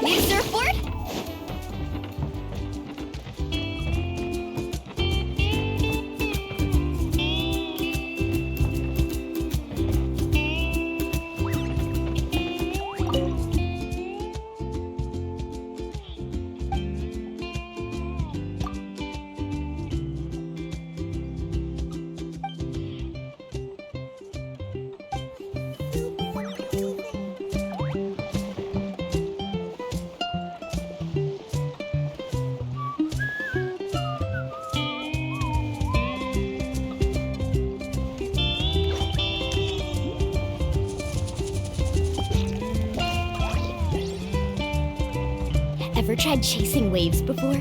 Need a surfboard? Ever tried chasing waves before?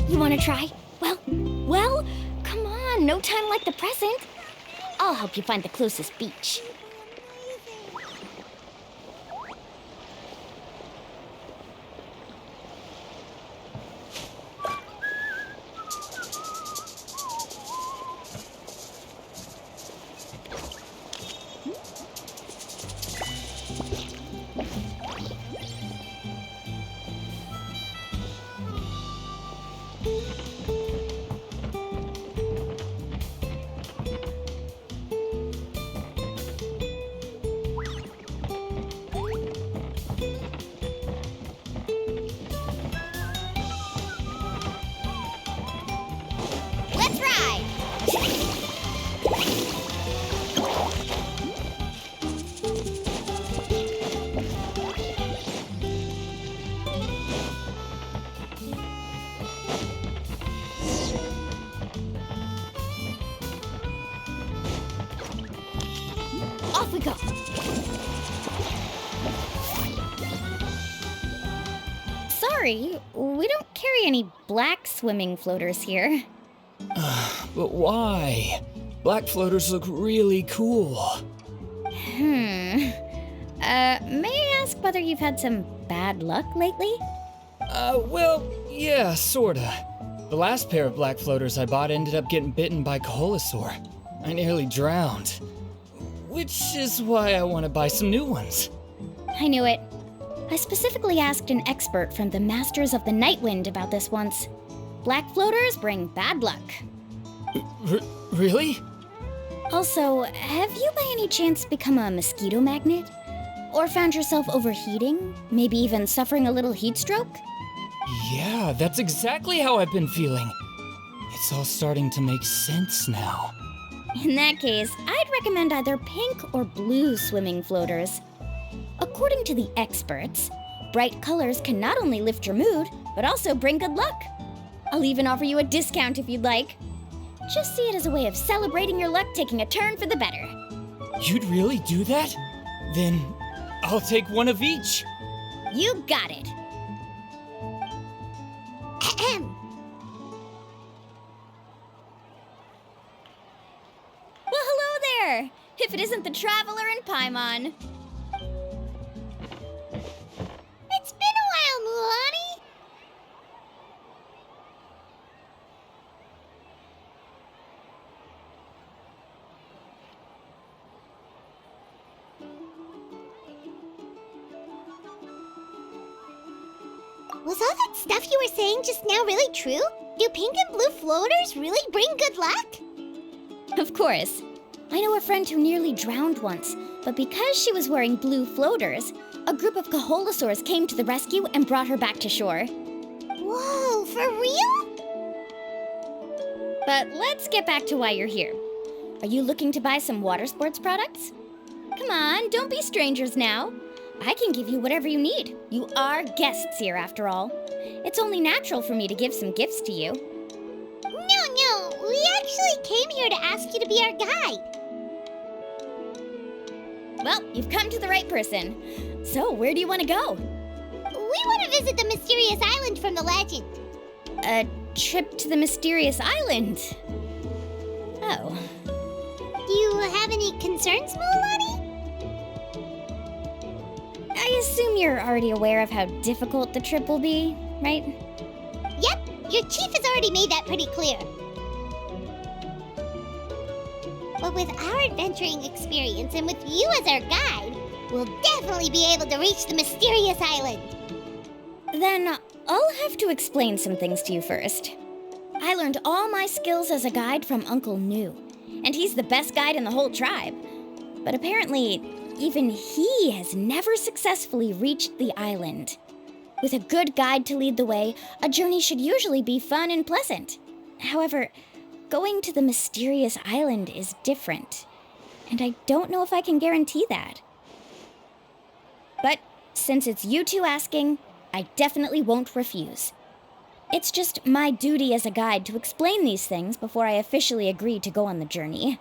You want to try? Well, come on, no time like the present. I'll help you find the closest beach. Let's ride! Off we go! Sorry, we don't carry any black swimming floaters here. But why? Black floaters look really cool. May I ask whether you've had some bad luck lately? Well, yeah, sorta. The last pair of black floaters I bought ended up getting bitten by Colosaur. I nearly drowned. Which is why I want to buy some new ones. I knew it. I specifically asked an expert from the Masters of the Night Wind about this once. Black floaters bring bad luck. Really? Also, have you by any chance become a mosquito magnet? Or found yourself overheating? Maybe even suffering a little heat stroke? Yeah, that's exactly how I've been feeling. It's all starting to make sense now. In that case, I'd recommend either pink or blue swimming floaters. According to the experts, bright colors can not only lift your mood, but also bring good luck. I'll even offer you a discount if you'd like. Just see it as a way of celebrating your luck taking a turn for the better. You'd really do that? Then I'll take one of each. You got it. Ahem. Well, hello there! If it isn't the Traveler in Paimon. It's been a while, Mualani! Was all that stuff you were saying just now really true? Do pink and blue floaters really bring good luck? Of course. I know a friend who nearly drowned once, but because she was wearing blue floaters, a group of Kaholosaurs came to the rescue and brought her back to shore. Whoa, for real? But let's get back to why you're here. Are you looking to buy some water sports products? Come on, don't be strangers now. I can give you whatever you need. You are guests here, after all. It's only natural for me to give some gifts to you. No, we actually came here to ask you to be our guide. Well, you've come to the right person. So, where do you want to go? We want to visit the mysterious island from the legend. A trip to the mysterious island? Oh. Do you have any concerns, Mualani? I assume you're already aware of how difficult the trip will be, right? Yep, your chief has already made that pretty clear. But with our adventuring experience and with you as our guide, we'll definitely be able to reach the mysterious island. Then I'll have to explain some things to you first. I learned all my skills as a guide from Uncle New, and he's the best guide in the whole tribe. But apparently, even he has never successfully reached the island. With a good guide to lead the way, a journey should usually be fun and pleasant. However, going to the mysterious island is different, and I don't know if I can guarantee that. But since it's you two asking, I definitely won't refuse. It's just my duty as a guide to explain these things before I officially agree to go on the journey.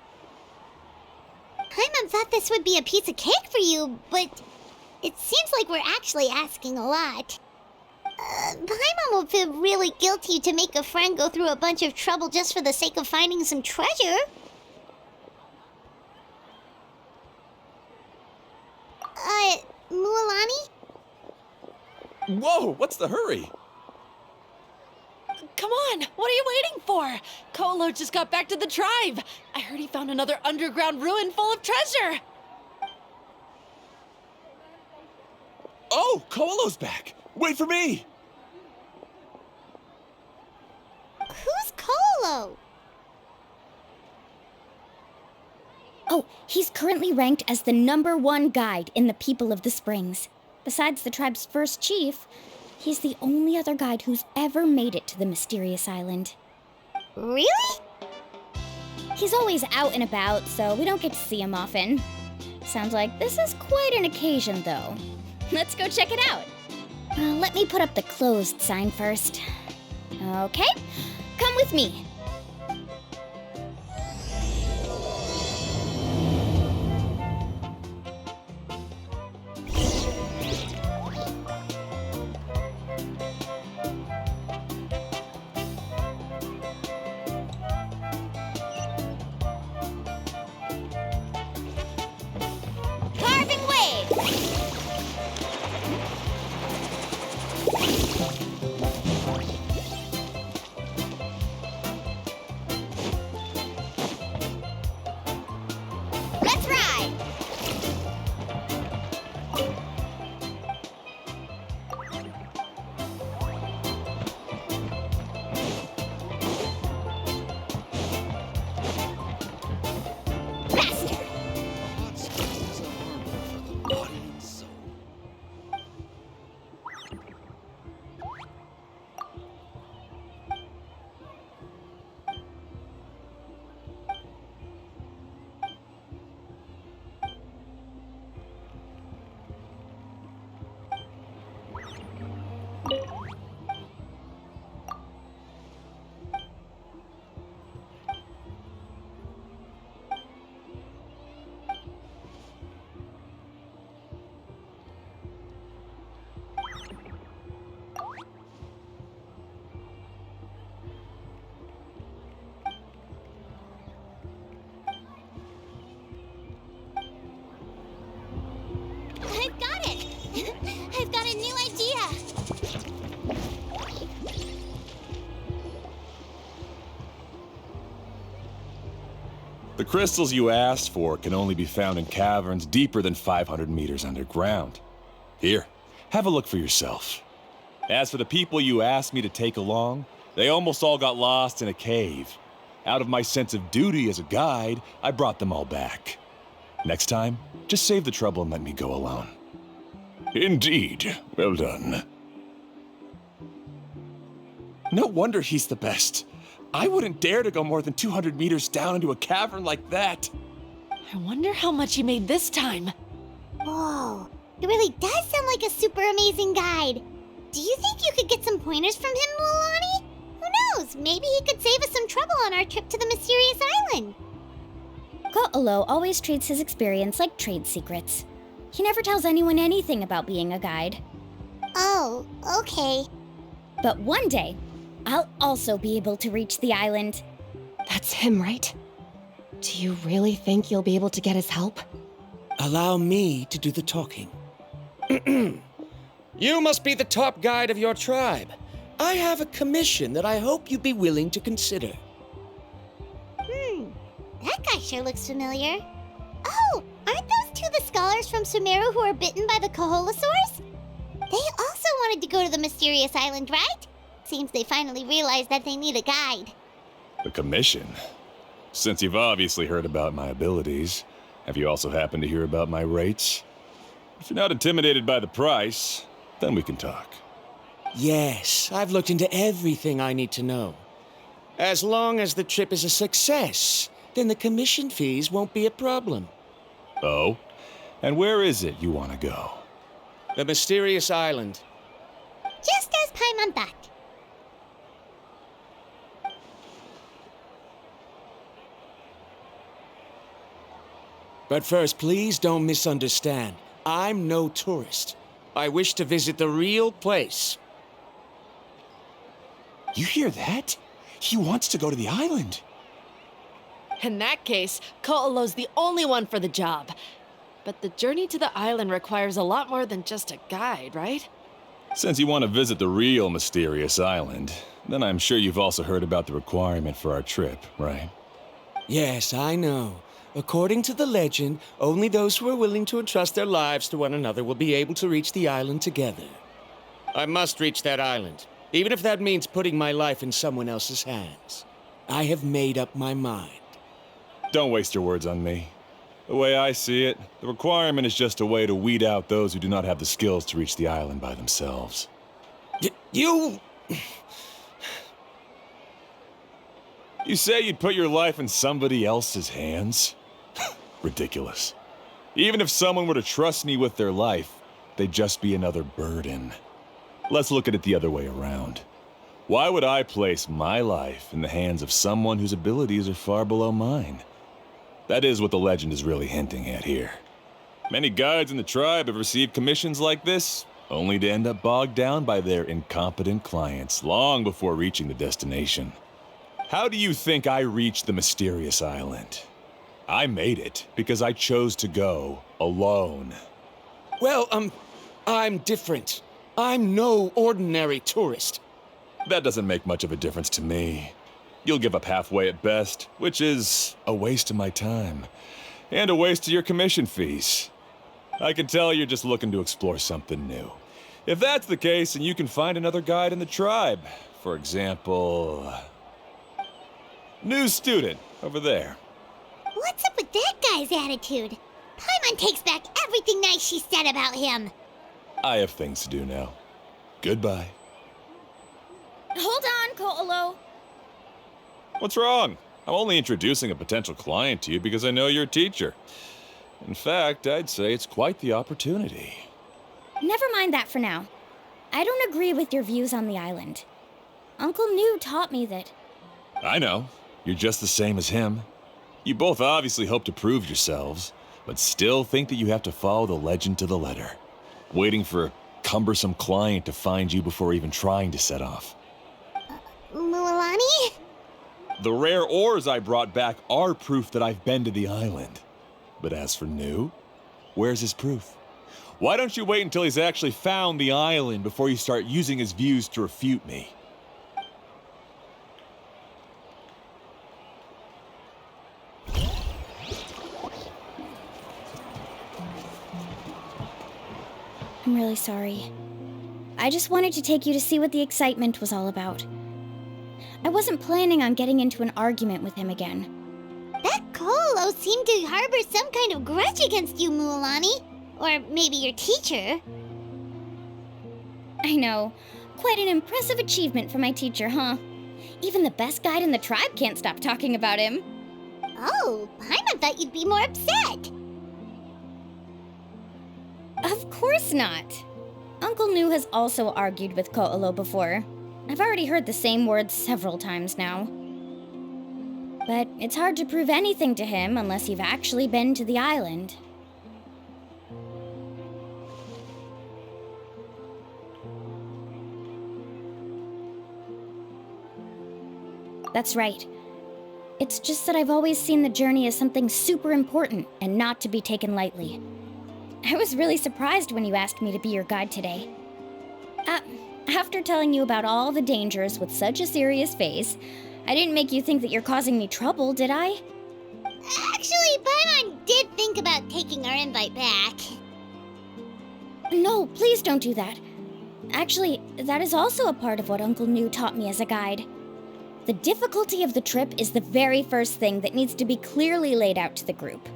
Paimon thought this would be a piece of cake for you, but it seems like we're actually asking a lot. Paimon will feel really guilty to make a friend go through a bunch of trouble just for the sake of finding some treasure. Mualani? Whoa, what's the hurry? Come on, what are you waiting for? Kolo just got back to the tribe. I heard he found another underground ruin full of treasure. Oh, Kolo's back. Wait for me. Who's Kolo? Oh, he's currently ranked as the #1 guide in the People of the Springs. Besides the tribe's first chief, he's the only other guide who's ever made it to the mysterious island. Really? He's always out and about, so we don't get to see him often. Sounds like this is quite an occasion, though. Let's go check it out. Let me put up the closed sign first. Okay, come with me. Carving waves! Let's ride! Faster! I've got it! I've got a new idea! The crystals you asked for can only be found in caverns deeper than 500 meters underground. Here, have a look for yourself. As for the people you asked me to take along, they almost all got lost in a cave. Out of my sense of duty as a guide, I brought them all back. Next time, just save the trouble and let me go alone. Indeed. Well done. No wonder he's the best. I wouldn't dare to go more than 200 meters down into a cavern like that. I wonder how much he made this time. Whoa, he really does sound like a super amazing guide. Do you think you could get some pointers from him, Mualani? Who knows? Maybe he could save us some trouble on our trip to the mysterious island. Ko'olo always treats his experience like trade secrets. He never tells anyone anything about being a guide. Oh, okay. But one day, I'll also be able to reach the island. That's him, right? Do you really think you'll be able to get his help? Allow me to do the talking. You must be the top guide of your tribe. I have a commission that I hope you'd be willing to consider. That guy sure looks familiar. Oh, aren't those two the scholars from Sumeru who were bitten by the Koholosaurs? They also wanted to go to the mysterious island, right? Seems they finally realized that they need a guide. The commission? Since you've obviously heard about my abilities, have you also happened to hear about my rates? If you're not intimidated by the price, then we can talk. Yes, I've looked into everything I need to know. As long as the trip is a success, then the commission fees won't be a problem. Oh? And where is it you want to go? The mysterious island. Just as Paimon thought. But first, please don't misunderstand. I'm no tourist. I wish to visit the real place. You hear that? He wants to go to the island. In that case, Ko'olo's the only one for the job. But the journey to the island requires a lot more than just a guide, right? Since you want to visit the real mysterious island, then I'm sure you've also heard about the requirement for our trip, right? Yes, I know. According to the legend, only those who are willing to entrust their lives to one another will be able to reach the island together. I must reach that island, even if that means putting my life in someone else's hands. I have made up my mind. Don't waste your words on me. The way I see it, the requirement is just a way to weed out those who do not have the skills to reach the island by themselves. You... You say you'd put your life in somebody else's hands? Ridiculous. Even if someone were to trust me with their life, they'd just be another burden. Let's look at it the other way around. Why would I place my life in the hands of someone whose abilities are far below mine? That is what the legend is really hinting at here. Many guides in the tribe have received commissions like this, only to end up bogged down by their incompetent clients long before reaching the destination. How do you think I reached the mysterious island? I made it because I chose to go alone. Well, I'm different. I'm no ordinary tourist. That doesn't make much of a difference to me. You'll give up halfway at best, which is a waste of my time. And a waste of your commission fees. I can tell you're just looking to explore something new. If that's the case, then you can find another guide in the tribe. For example... new student, over there. What's up with that guy's attitude? Paimon takes back everything nice she said about him. I have things to do now. Goodbye. Hold on, Ko'olo. What's wrong? I'm only introducing a potential client to you because I know you're a teacher. In fact, I'd say it's quite the opportunity. Never mind that for now. I don't agree with your views on the island. Uncle New taught me that... I know. You're just the same as him. You both obviously hope to prove yourselves, but still think that you have to follow the legend to the letter, waiting for a cumbersome client to find you before even trying to set off. Mualani? The rare ores I brought back are proof that I've been to the island. But as for New, where's his proof? Why don't you wait until he's actually found the island before you start using his views to refute me? I'm really sorry. I just wanted to take you to see what the excitement was all about. I wasn't planning on getting into an argument with him again. That Colo seemed to harbor some kind of grudge against you, Mualani. Or maybe your teacher. I know. Quite an impressive achievement for my teacher, huh? Even the best guide in the tribe can't stop talking about him. Oh, Paimon thought you'd be more upset. Of course not. Uncle Nu has also argued with Ko'olo before. I've already heard the same words several times now. But it's hard to prove anything to him unless you've actually been to the island. That's right. It's just that I've always seen the journey as something super important and not to be taken lightly. I was really surprised when you asked me to be your guide today. After telling you about all the dangers with such a serious face, I didn't make you think that you're causing me trouble, did I? Actually, Paimon did think about taking our invite back. No, please don't do that. Actually, that is also a part of what Uncle Nu taught me as a guide. The difficulty of the trip is the very first thing that needs to be clearly laid out to the group.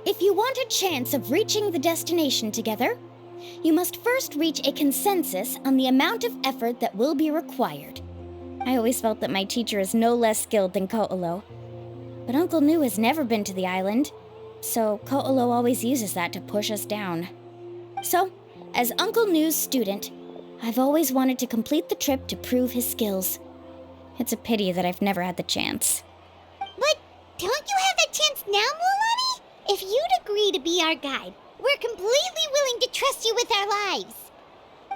If you want a chance of reaching the destination together, you must first reach a consensus on the amount of effort that will be required. I always felt that my teacher is no less skilled than Ko'olo. But Uncle Nu has never been to the island, so Ko'olo always uses that to push us down. So, as Uncle Nu's student, I've always wanted to complete the trip to prove his skills. It's a pity that I've never had the chance. But don't you have that chance now, Mualani? If you'd agree to be our guide, we're completely willing to trust you with our lives.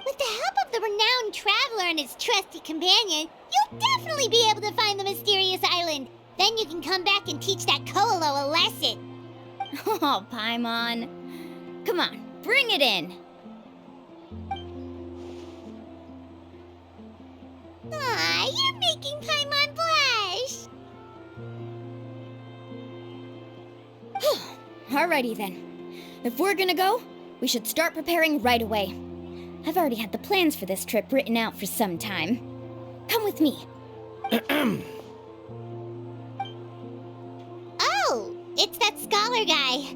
With the help of the renowned traveler and his trusty companion, you'll definitely be able to find the mysterious island. Then you can come back and teach that Ko'olo a lesson. Oh, Paimon. Come on, bring it in. Aw, you're making Paimon blush. Alrighty then. If we're gonna go, we should start preparing right away. I've already had the plans for this trip written out for some time. Come with me. Oh, it's that scholar guy.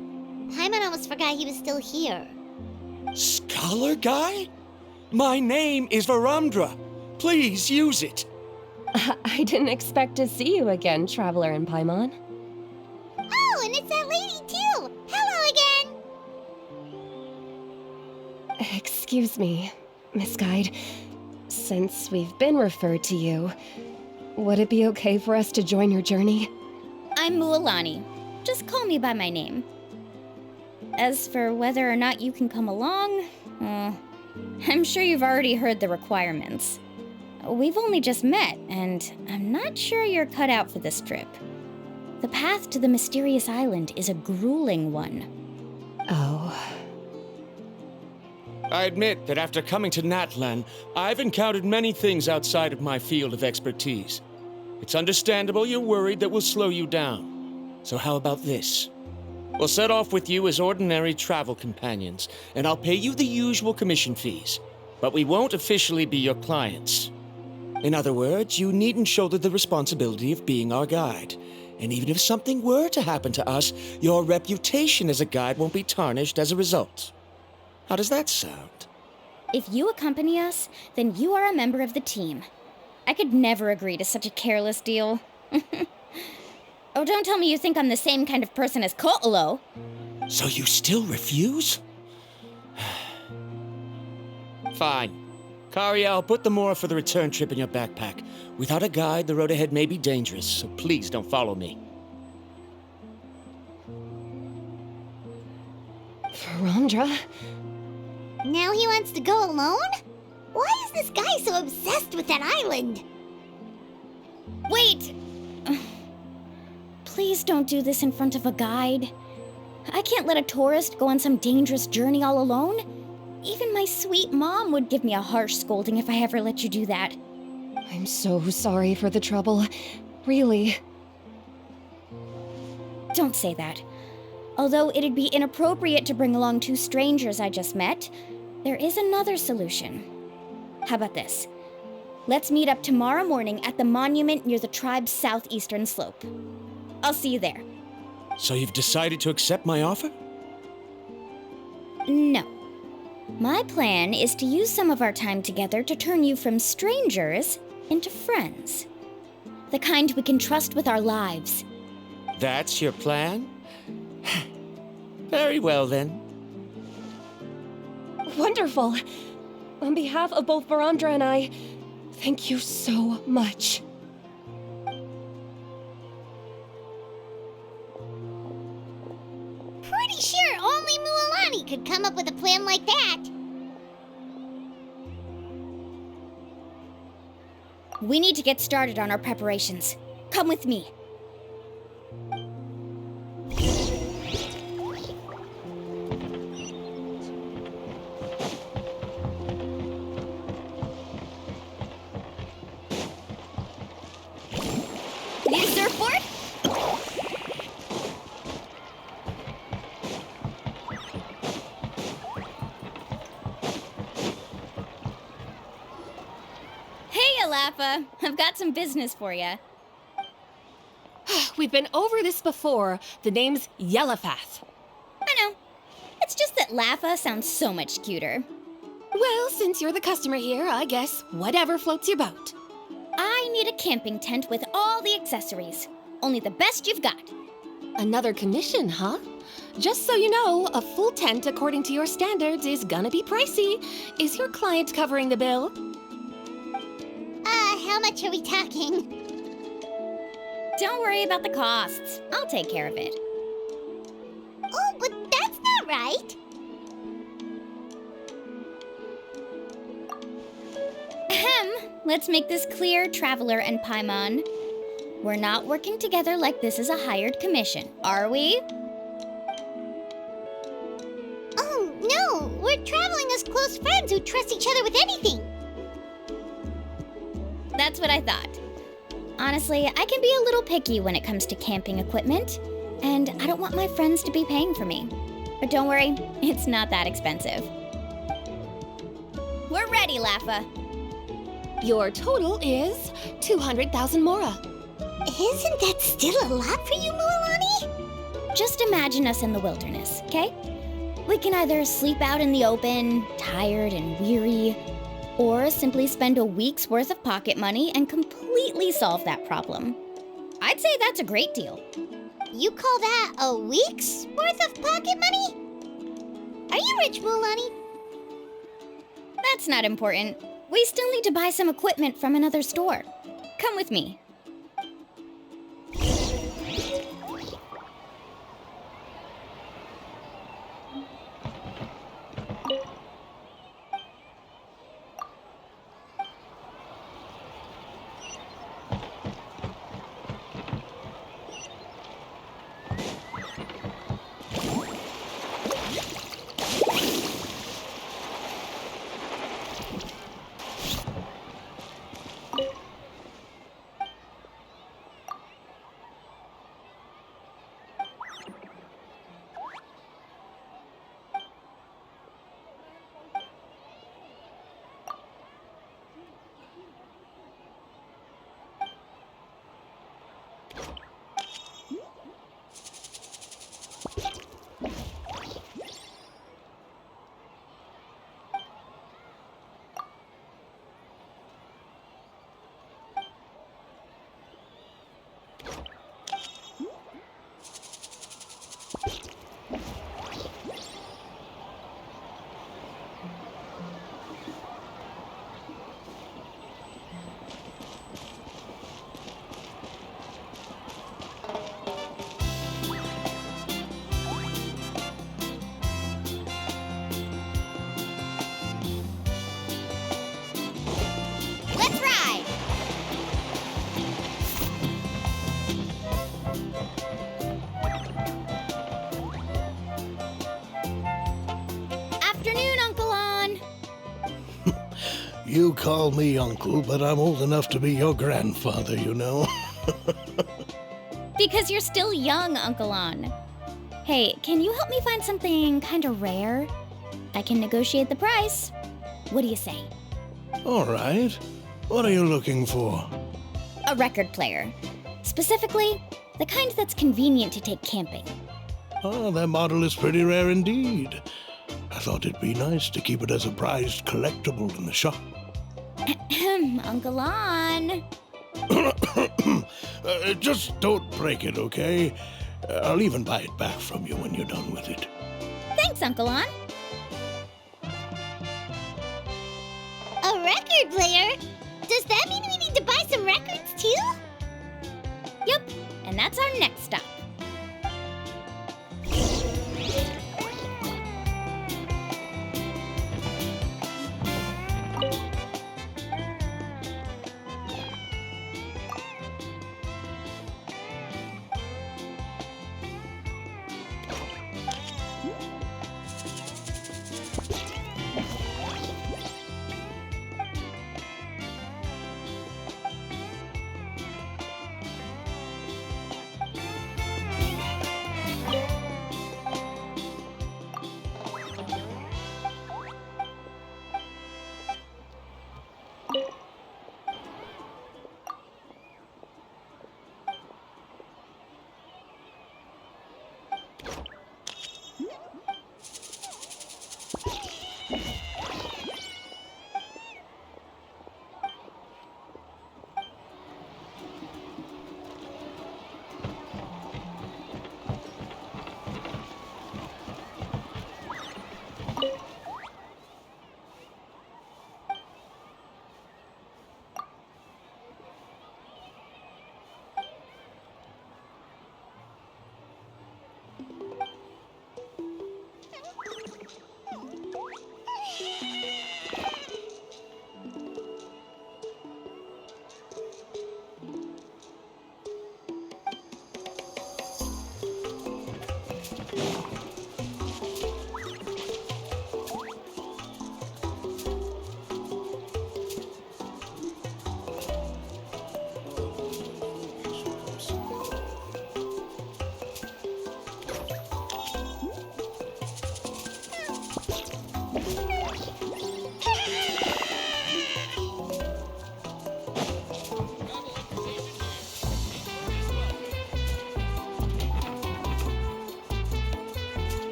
Paimon almost forgot he was still here. Scholar guy? My name is Varamdra. Please use it. I didn't expect to see you again, Traveler and Paimon. Oh, and it's that lady too. Hello again. Excuse me, Miss Guide. Since we've been referred to you, would it be okay for us to join your journey? I'm Mualani. Just call me by my name. As for whether or not you can come along, I'm sure you've already heard the requirements. We've only just met, and I'm not sure you're cut out for this trip. The path to the mysterious island is a grueling one. Oh. I admit that after coming to Natlan, I've encountered many things outside of my field of expertise. It's understandable you're worried that we'll slow you down. So how about this? We'll set off with you as ordinary travel companions, and I'll pay you the usual commission fees. But we won't officially be your clients. In other words, you needn't shoulder the responsibility of being our guide. And even if something were to happen to us, your reputation as a guide won't be tarnished as a result. How does that sound? If you accompany us, then you are a member of the team. I could never agree to such a careless deal. Oh, don't tell me you think I'm the same kind of person as Ko'olo. So you still refuse? Fine. Kariel, put the Mora for the return trip in your backpack. Without a guide, the road ahead may be dangerous, so please don't follow me. Varamdra? Now he wants to go alone? Why is this guy so obsessed with that island? Wait! Please don't do this in front of a guide. I can't let a tourist go on some dangerous journey all alone. Even my sweet mom would give me a harsh scolding if I ever let you do that. I'm so sorry for the trouble. Really. Don't say that. Although it'd be inappropriate to bring along two strangers I just met, there is another solution. How about this? Let's meet up tomorrow morning at the monument near the tribe's southeastern slope. I'll see you there. So you've decided to accept my offer? No. My plan is to use some of our time together to turn you from strangers into friends. The kind we can trust with our lives. That's your plan? Very well, then. Wonderful. On behalf of both Verandra and I, thank you so much. Pretty sure only Mualani could come up with a plan like that. We need to get started on our preparations. Come with me. Need a surfboard? Hey, Alafa. I've got some business for you. We've been over this before. The name's Yellowfath. I know. It's just that Lafa sounds so much cuter. Well, since you're the customer here, I guess whatever floats your boat. I need a camping tent with all the accessories. Only the best you've got. Another commission, huh? Just so you know, a full tent according to your standards is gonna be pricey. Is your client covering the bill? How much are we talking? Don't worry about the costs. I'll take care of it. Oh, but that's not right. Ahem. Let's make this clear, Traveler and Paimon. We're not working together like this is a hired commission, are we? Oh, no. We're traveling as close friends who trust each other with anything. That's what I thought. Honestly, I can be a little picky when it comes to camping equipment, and I don't want my friends to be paying for me. But don't worry, it's not that expensive. We're ready, Lafa. Your total is 200,000 mora. Isn't that still a lot for you, Mualani? Just imagine us in the wilderness, okay? We can either sleep out in the open, tired and weary, or simply spend a week's worth of pocket money and completely solve that problem. I'd say that's a great deal. You call that a week's worth of pocket money? Are you rich, Mualani? That's not important. We still need to buy some equipment from another store. Come with me. Let's ride! Afternoon, Uncle On. You call me uncle, but I'm old enough to be your grandfather, you know. Because you're still young, Uncle On. Hey, can you help me find something kind of rare? I can negotiate the price. What do you say? All right. What are you looking for? A record player. Specifically, the kind that's convenient to take camping. Ah, that model is pretty rare indeed. I thought it'd be nice to keep it as a prized collectible in the shop. Uncle On. Just don't break it, okay? I'll even buy it back from you when you're done with it. Thanks, Uncle On. A record player? Does that mean we need to buy some records too? Yup, and that's our next stop.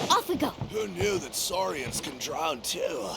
Off we go. Who knew that Saurians can drown too?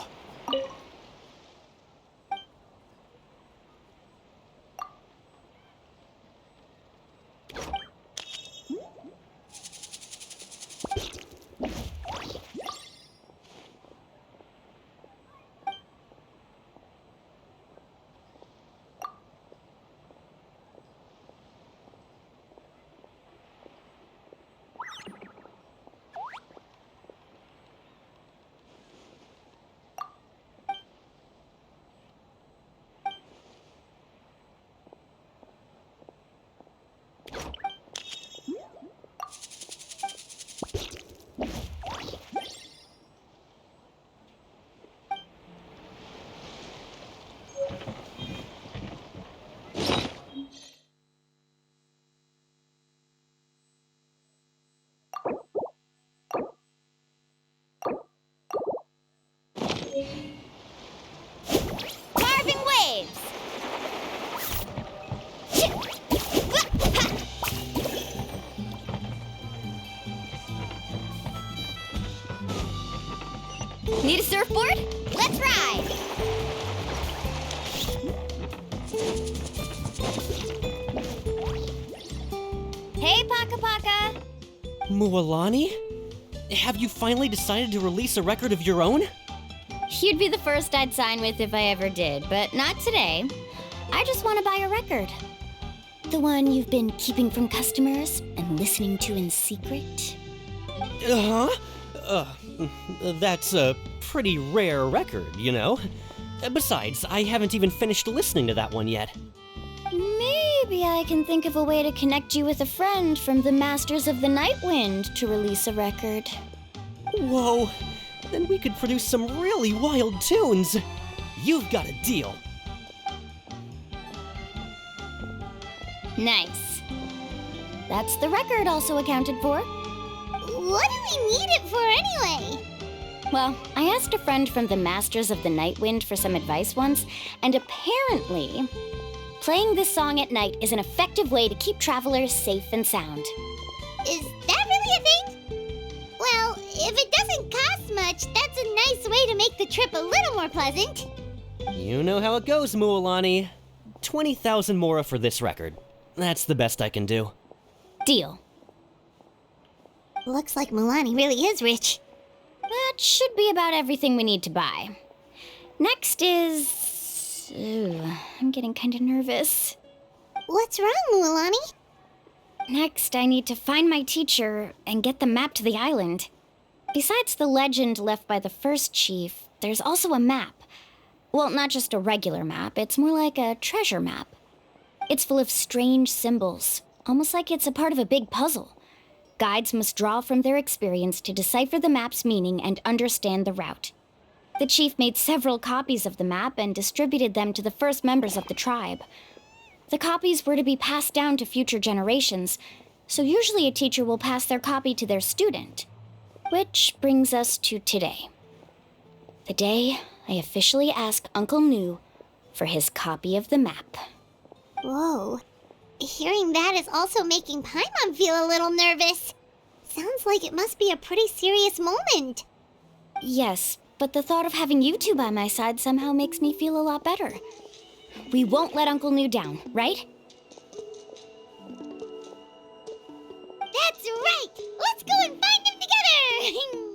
Need a surfboard? Let's ride! Hey, Paka Paka! Mualani? Have you finally decided to release a record of your own? You'd be the first I'd sign with if I ever did, but not today. I just want to buy a record. The one you've been keeping from customers and listening to in secret? Huh? That's a pretty rare record, you know? Besides, I haven't even finished listening to that one yet. Maybe I can think of a way to connect you with a friend from the Masters of the Night Wind to release a record. Whoa, then we could produce some really wild tunes. You've got a deal. Nice. That's the record also accounted for. What do we need it for anyway? Well, I asked a friend from the Masters of the Night Wind for some advice once, and apparently, playing this song at night is an effective way to keep travelers safe and sound. Is that really a thing? Well, if it doesn't cost much, that's a nice way to make the trip a little more pleasant. You know how it goes, Mualani. 20,000 mora for this record. That's the best I can do. Deal. Looks like Mualani really is rich. That should be about everything we need to buy. Next is... Ooh, I'm getting kind of nervous. What's wrong, Mualani? Next, I need to find my teacher and get the map to the island. Besides the legend left by the first chief, there's also a map. Well, not just a regular map, it's more like a treasure map. It's full of strange symbols, almost like it's a part of a big puzzle. Guides must draw from their experience to decipher the map's meaning and understand the route. The chief made several copies of the map and distributed them to the first members of the tribe. The copies were to be passed down to future generations, so usually a teacher will pass their copy to their student. Which brings us to today. The day I officially asked Uncle Nu for his copy of the map. Whoa. Hearing that is also making Paimon feel a little nervous. Sounds like it must be a pretty serious moment. Yes, but the thought of having you two by my side somehow makes me feel a lot better. We won't let Uncle Nu down, right? That's right! Let's go and find him together!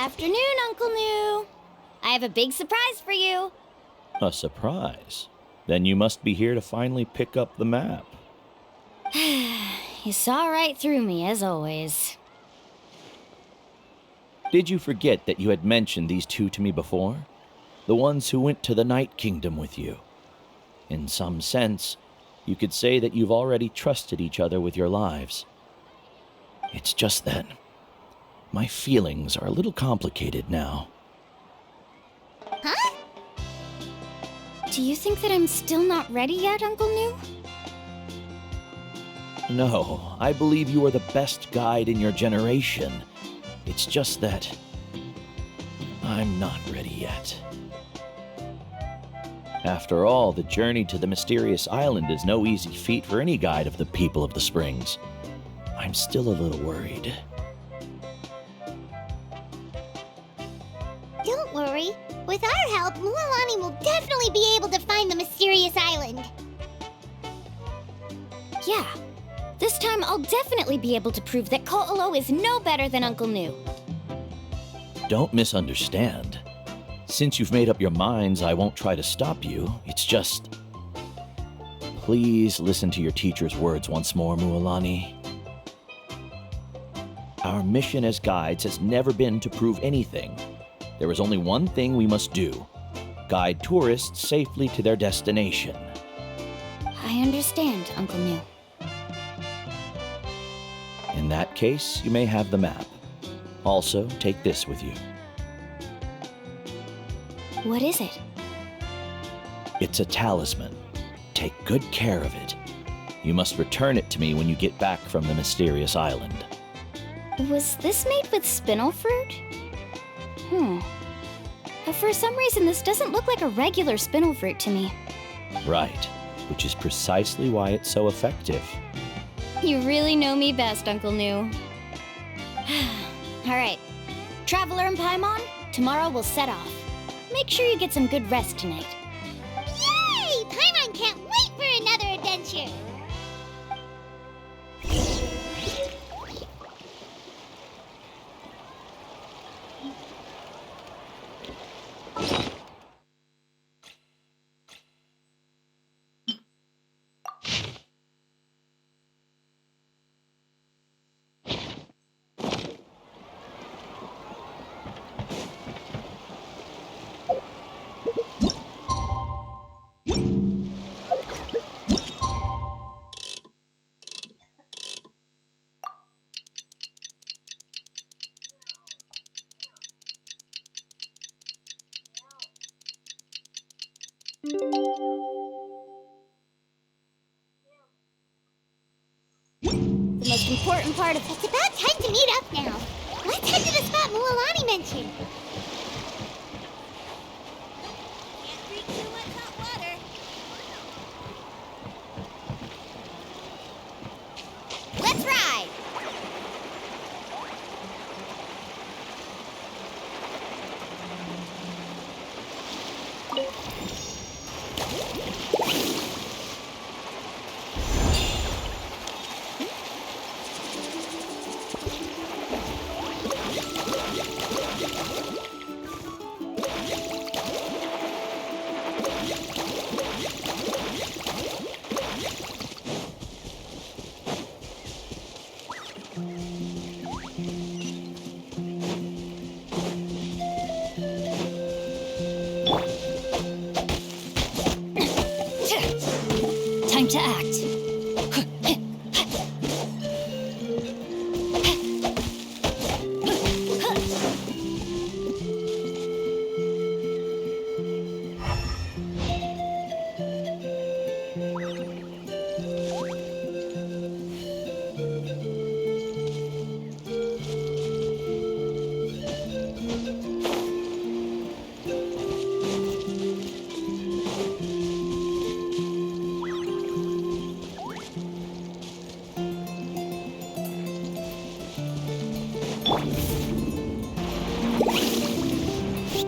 Afternoon, Uncle New. I have a big surprise for you. A surprise? Then you must be here to finally pick up the map. You saw right through me, as always. Did you forget that you had mentioned these two to me before? The ones who went to the Night Kingdom with you. In some sense, you could say that you've already trusted each other with your lives. It's just that my feelings are a little complicated now. Huh? Do you think that I'm still not ready yet, Uncle New? No, I believe you are the best guide in your generation. It's just that I'm not ready yet. After all, the journey to the mysterious island is no easy feat for any guide of the people of the Springs. I'm still a little worried. Don't worry. With our help, Mualani will definitely be able to find the mysterious island. Yeah. This time I'll definitely be able to prove that Ko'olo is no better than Uncle New. Don't misunderstand. Since you've made up your minds, I won't try to stop you. It's just... Please listen to your teacher's words once more, Mualani. Our mission as guides has never been to prove anything. There is only one thing we must do. Guide tourists safely to their destination. I understand, Uncle New. In that case, you may have the map. Also, take this with you. What is it? It's a talisman. Take good care of it. You must return it to me when you get back from the mysterious island. Was this made with spinel fruit? For some reason, this doesn't look like a regular spinel fruit to me. Right, which is precisely why it's so effective. You really know me best, Uncle New. All right, Traveler and Paimon, tomorrow we'll set off. Make sure you get some good rest tonight. Yay! Paimon can't wait for another adventure! The most important part of It's about time to meet up now. Let's head to the spot Mualani mentioned. Can't drink too much hot water. Let's ride! Time to act.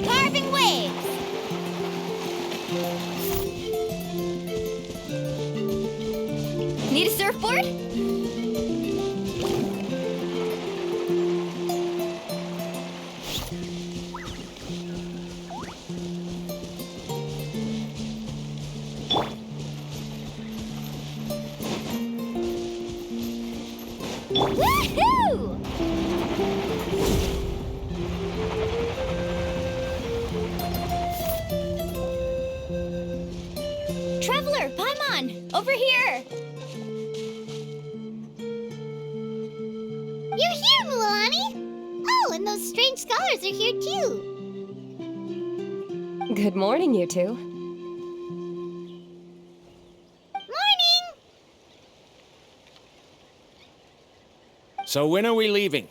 Carving waves. Need a surfboard? Woohoo! Traveler, Paimon, over here! You're here, Mualani! Oh, and those strange scholars are here too. Good morning, you two. Morning! So when are we leaving?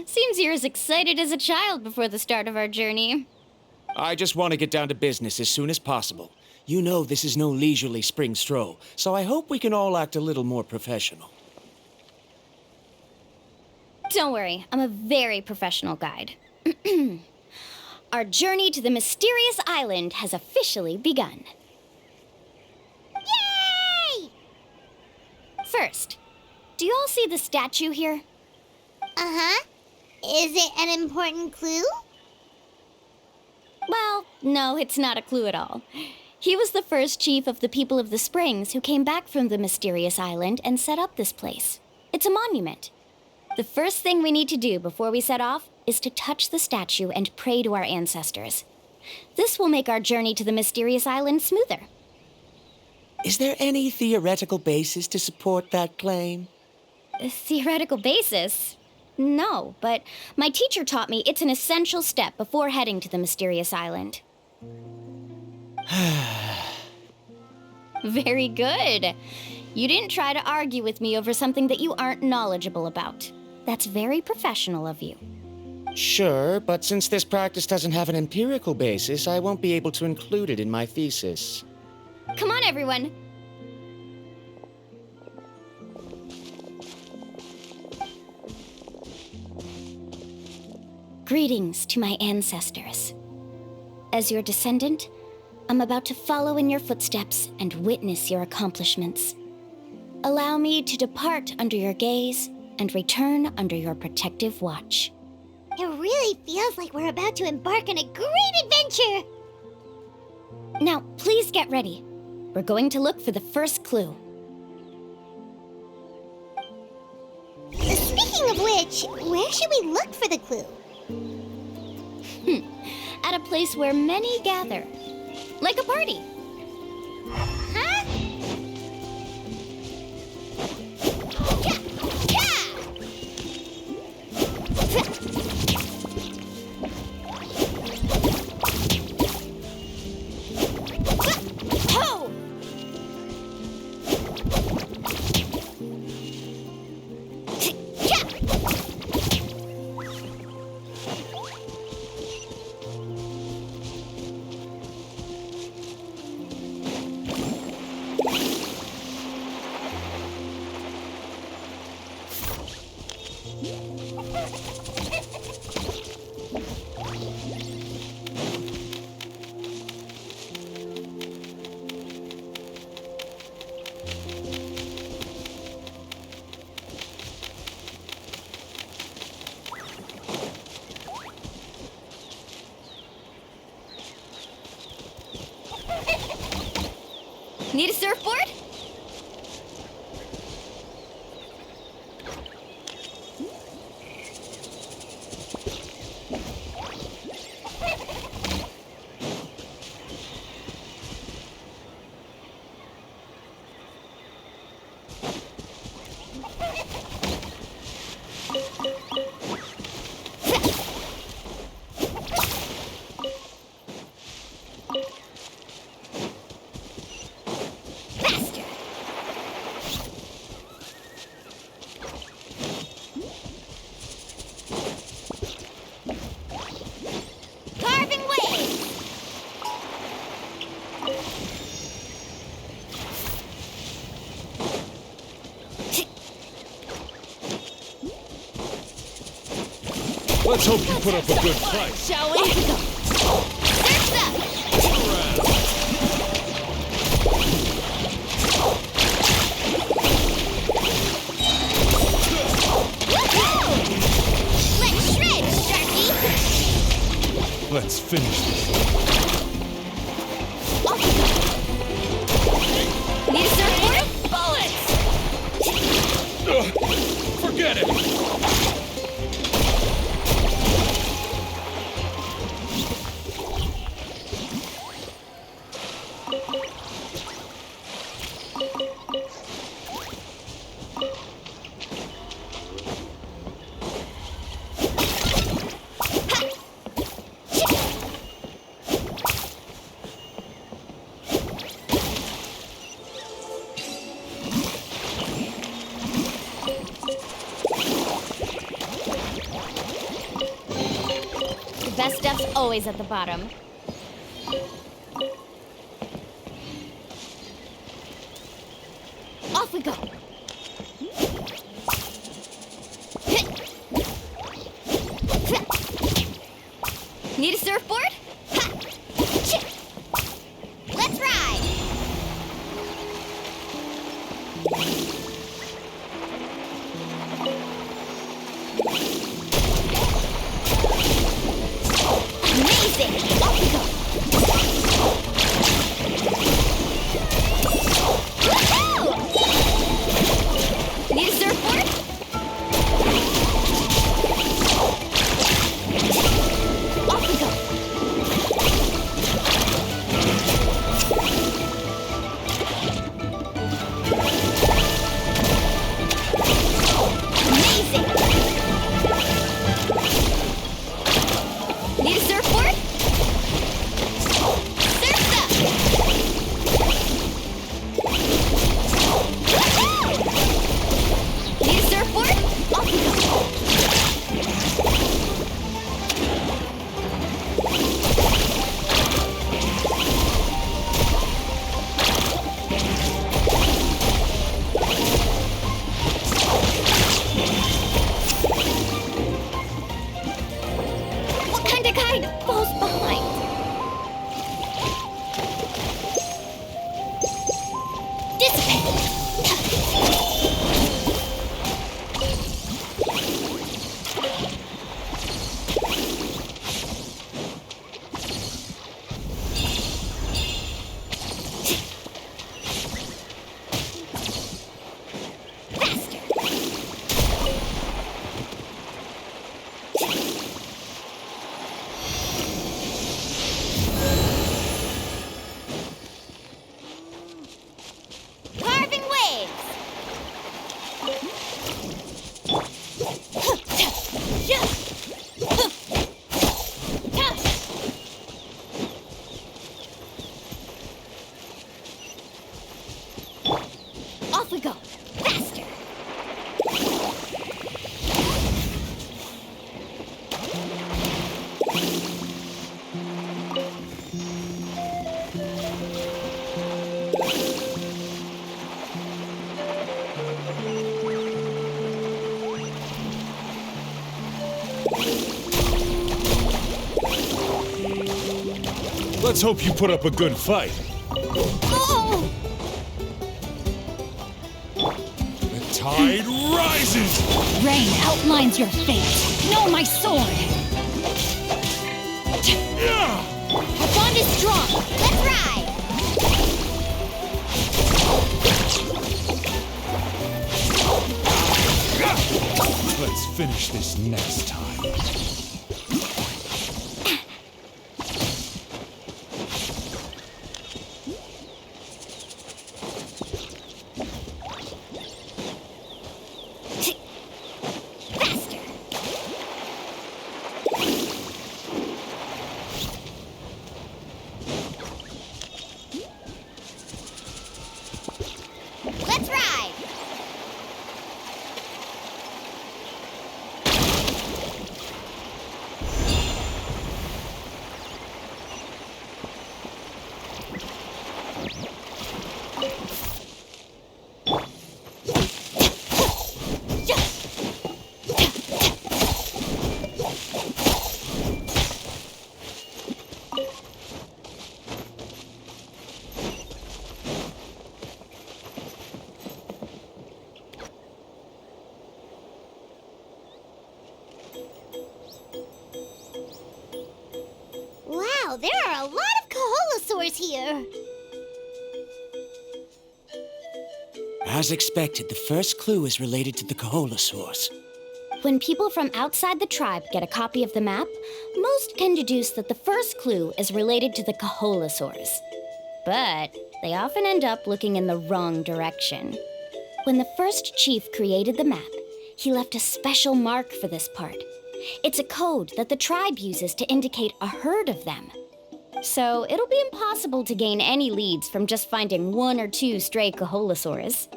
Seems you're as excited as a child before the start of our journey. I just want to get down to business as soon as possible. You know this is no leisurely spring stroll, so I hope we can all act a little more professional. Don't worry, I'm a very professional guide. Our journey to the mysterious island has officially begun. Yay! First, do you all see the statue here? Uh-huh. Is it an important clue? Well, no, it's not a clue at all. He was the first chief of the people of the Springs who came back from the mysterious island and set up this place. It's a monument. The first thing we need to do before we set off is to touch the statue and pray to our ancestors. This will make our journey to the mysterious island smoother. Is there any theoretical basis to support that claim? A theoretical basis? No, but my teacher taught me it's an essential step before heading to the mysterious island. Very good. You didn't try to argue with me over something that you aren't knowledgeable about. That's very professional of you. Sure, but since this practice doesn't have an empirical basis, I won't be able to include it in my thesis. Come on, everyone. Greetings to my ancestors. As your descendant, I'm about to follow in your footsteps and witness your accomplishments. Allow me to depart under your gaze and return under your protective watch. It really feels like we're about to embark on a great adventure! Now, please get ready. We're going to look for the first clue. Speaking of which, where should we look for the clue? At a place where many gather. Like a party. Huh? Ho! Need a surfboard? Faster! Carving waves! Let's hope you put up a good fight. Shall we? Surf's up! Let's shred, Sharky! Let's finish this. Need a surfboard? Bullet! always at the bottom. Off we go. Need a surfboard? Ha! Chip! Let's ride! Amazing! Off we go! Woohoo! Need a surfboard? Off we go! Amazing! Need a surfboard? Surf's up! Woohoo! Need a surfboard? Off we go! What kind of guide falls behind? Dissipate! Faster! Carving waves! Off we go! Faster! Let's hope you put up a good fight. Oh! The tide rises! Rain outlines your fate. Know my sword! Our bond is strong. Let's ride! Let's finish this next time. Faster! Let's ride! Wow, there are a lot of Kaholosaurs here. As expected, the first clue is related to the Kaholosaurs. When people from outside the tribe get a copy of the map, most can deduce that the first clue is related to the Kaholosaurs. But they often end up looking in the wrong direction. When the first chief created the map, he left a special mark for this part. It's a code that the tribe uses to indicate a herd of them. So it'll be impossible to gain any leads from just finding one or two stray Kaholosaurs.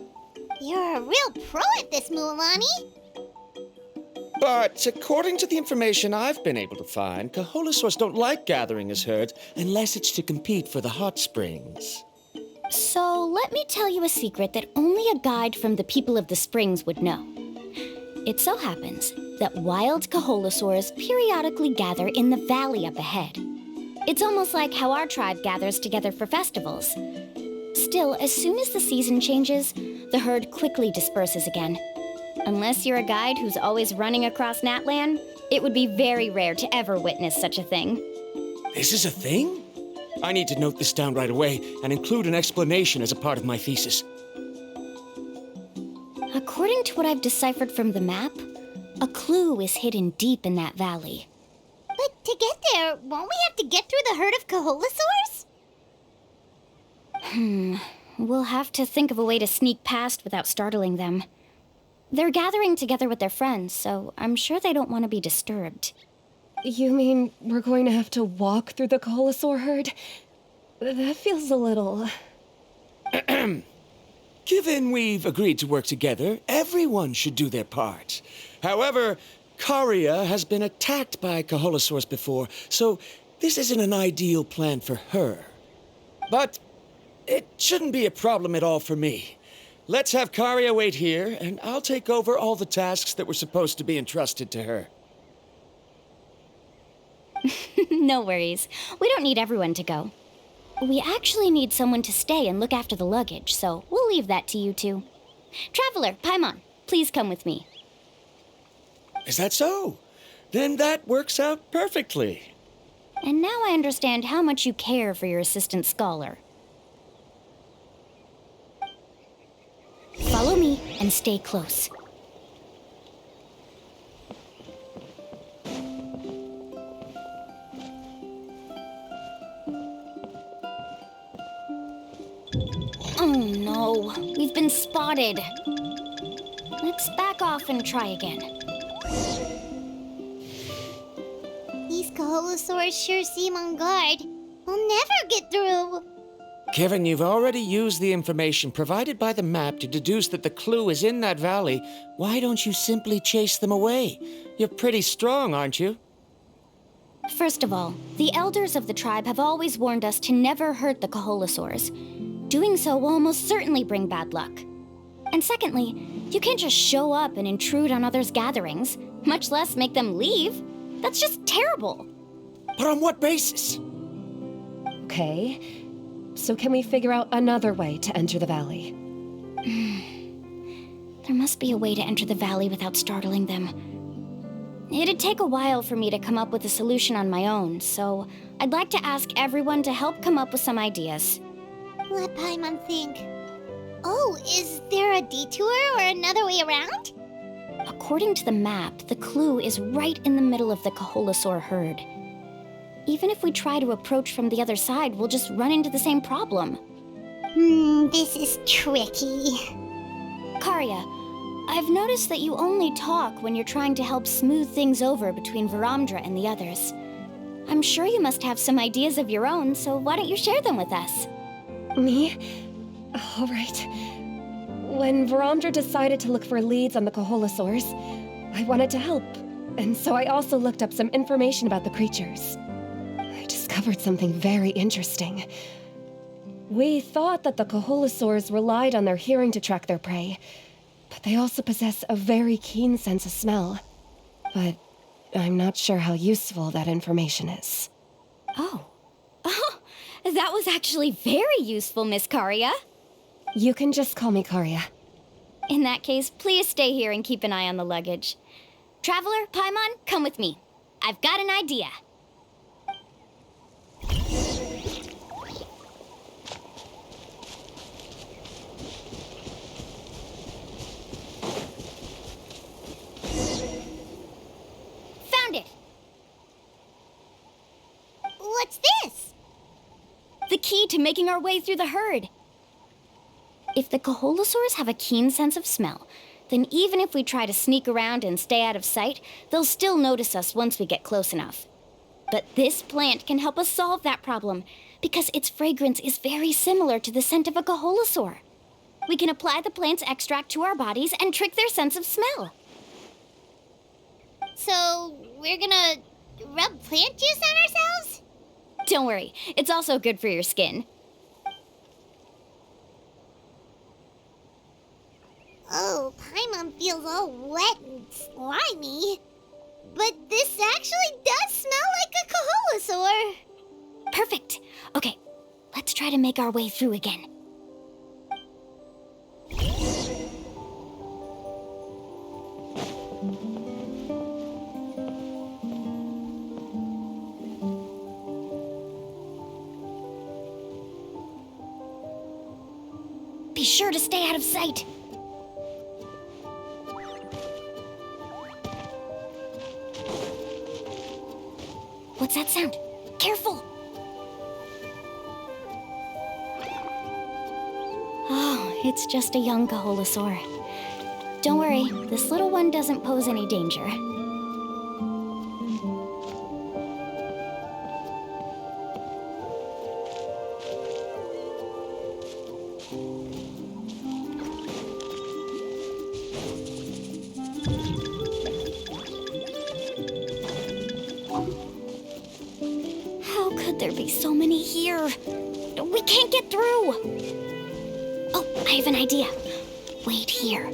You're a real pro at this, Mualani. But according to the information I've been able to find, Kaholosaurs don't like gathering as herds unless it's to compete for the hot springs. So let me tell you a secret that only a guide from the people of the springs would know. It so happens that wild Kaholosaurs periodically gather in the valley up ahead. It's almost like how our tribe gathers together for festivals. Still, as soon as the season changes, the herd quickly disperses again. Unless you're a guide who's always running across Natlan, it would be very rare to ever witness such a thing. This is a thing? I need to note this down right away and include an explanation as a part of my thesis. According to what I've deciphered from the map, a clue is hidden deep in that valley. But to get there, won't we have to get through the herd of Kaholosaurs? We'll have to think of a way to sneak past without startling them. They're gathering together with their friends, so I'm sure they don't want to be disturbed. You mean we're going to have to walk through the Kaholosaur herd? That feels a little... Given we've agreed to work together, everyone should do their part. However, Karia has been attacked by Kaholosaurs before, so this isn't an ideal plan for her. But it shouldn't be a problem at all for me. Let's have Karia wait here, and I'll take over all the tasks that were supposed to be entrusted to her. No worries. We don't need everyone to go. We actually need someone to stay and look after the luggage, so we'll leave that to you two. Traveler, Paimon, please come with me. Is that so? Then that works out perfectly. And now I understand how much you care for your assistant scholar. Follow me and stay close. Oh no, we've been spotted. Let's back off and try again. These Kaholosaurs sure seem on guard. We'll never get through. Given you've already used the information provided by the map to deduce that the clue is in that valley, why don't you simply chase them away? You're pretty strong, aren't you? First of all, the elders of the tribe have always warned us to never hurt the Kaholosaurs. Doing so will almost certainly bring bad luck. And secondly, you can't just show up and intrude on others' gatherings, much less make them leave. That's just terrible. But on what basis? Okay, so can we figure out another way to enter the valley? There must be a way to enter the valley without startling them. It'd take a while for me to come up with a solution on my own, so I'd like to ask everyone to help come up with some ideas. Let Paimon think. Oh, is there a detour or another way around? According to the map, the clue is right in the middle of the Kaholosaur herd. Even if we try to approach from the other side, we'll just run into the same problem. This is tricky. Karia, I've noticed that you only talk when you're trying to help smooth things over between Varamdra and the others. I'm sure you must have some ideas of your own, so why don't you share them with us? Me? All right. When Varamdra decided to look for leads on the Kaholosaurs, I wanted to help, and so I also looked up some information about the creatures. I discovered something very interesting. We thought that the Kaholosaurs relied on their hearing to track their prey, but they also possess a very keen sense of smell. But I'm not sure how useful that information is. Oh, that was actually very useful, Miss Karia. You can just call me Karia. In that case, please stay here and keep an eye on the luggage. Traveler, Paimon, come with me. I've got an idea. Found it! What's this? The key to making our way through the herd. If the Kaholosaurs have a keen sense of smell, then even if we try to sneak around and stay out of sight, they'll still notice us once we get close enough. But this plant can help us solve that problem, because its fragrance is very similar to the scent of a Kaholosaur. We can apply the plant's extract to our bodies and trick their sense of smell. So, we're gonna rub plant juice on ourselves? Don't worry, it's also good for your skin. Oh, Paimon feels all wet and slimy. But this actually does smell like a Kaholosaur. Perfect. Okay, let's try to make our way through again. Be sure to stay out of sight. What's that sound? Careful! Oh, it's just a young Kaholosaur. Don't worry, this little one doesn't pose any danger. How could there be so many here? We can't get through! Oh, I have an idea. Wait here.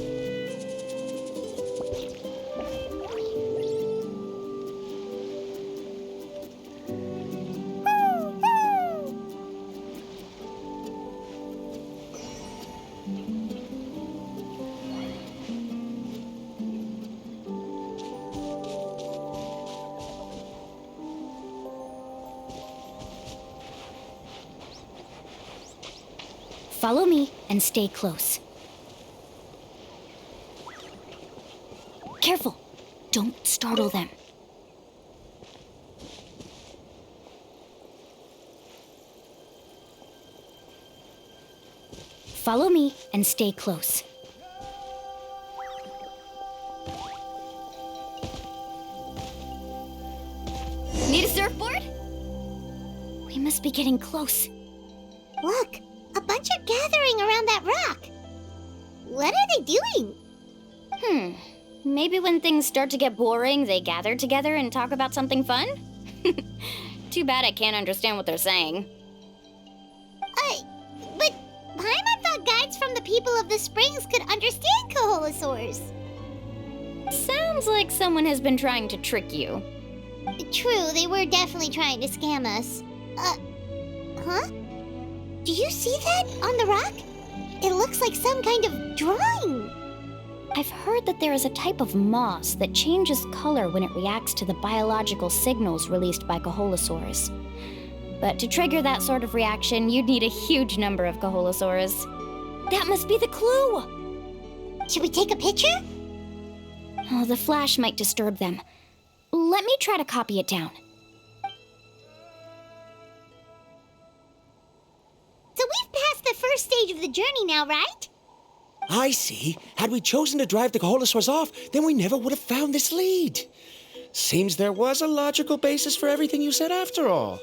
Follow me and stay close. Careful! Don't startle them. Follow me and stay close. Need a surfboard? We must be getting close. Look, a bunch are gathering around that rock. What are they doing? Maybe when things start to get boring, they gather together and talk about something fun? Too bad I can't understand what they're saying. But Paimon thought guides from the people of the springs could understand Kaholosaurs. Sounds like someone has been trying to trick you. True, they were definitely trying to scam us. Huh? Do you see that on the rock? It looks like some kind of drawing. I've heard that there is a type of moss that changes color when it reacts to the biological signals released by Kaholosaurs. But to trigger that sort of reaction, you'd need a huge number of Kaholosaurs. That must be the clue! Should we take a picture? Oh, the flash might disturb them. Let me try to copy it down. So we've passed the first stage of the journey now, right? I see. Had we chosen to drive the Kaholosaurs off, then we never would have found this lead. Seems there was a logical basis for everything you said after all.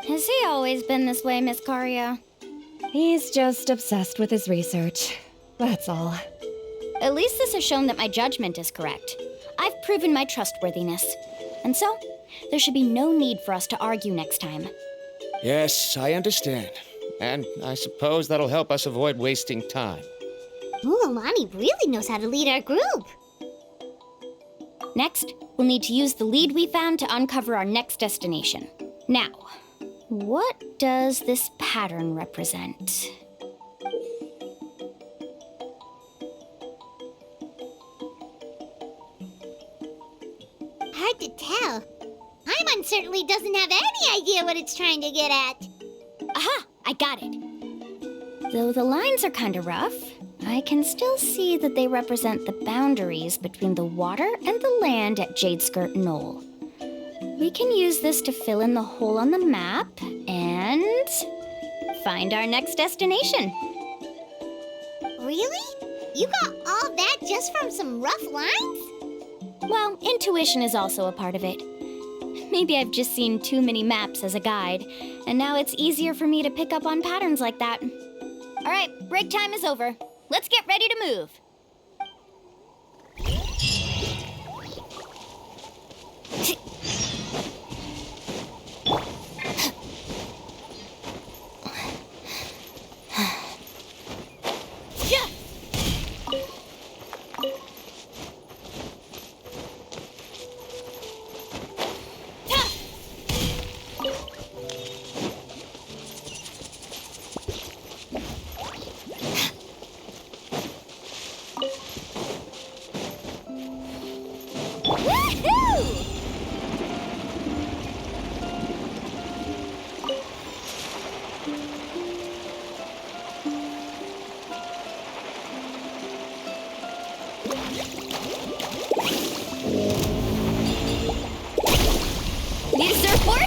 Has he always been this way, Miss Karia? He's just obsessed with his research. That's all. At least this has shown that my judgment is correct. I've proven my trustworthiness. And so, there should be no need for us to argue next time. Yes, I understand. And I suppose that'll help us avoid wasting time. Mualani really knows how to lead our group. Next, we'll need to use the lead we found to uncover our next destination. Now, what does this pattern represent? Hard to tell. Paimon certainly doesn't have any idea what it's trying to get at. Aha! I got it. Though the lines are kind of rough, I can still see that they represent the boundaries between the water and the land at Jadeskirt Knoll. We can use this to fill in the hole on the map and find our next destination. Really? You got all that just from some rough lines? Well, intuition is also a part of it. Maybe I've just seen too many maps as a guide, and now it's easier for me to pick up on patterns like that. All right, break time is over. Let's get ready to move. Need a surfboard?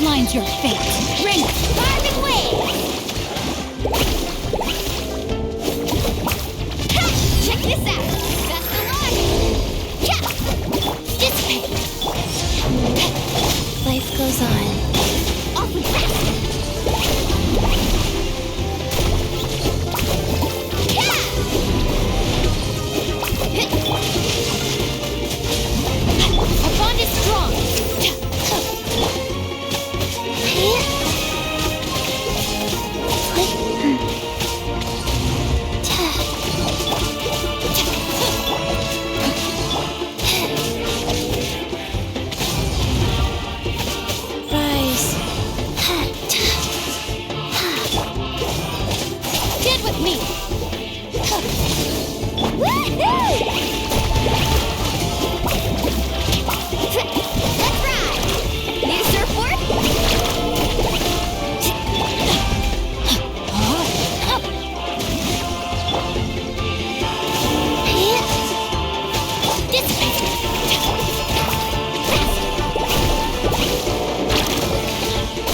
outlines your fate. Ring Bargain Wave! Check this out! Best of luck! Yeah! Dissipate! Life goes on. Off we press! Our bond is strong! Rise. Get with me! Woohoo! Let's ride! Need a surfboard?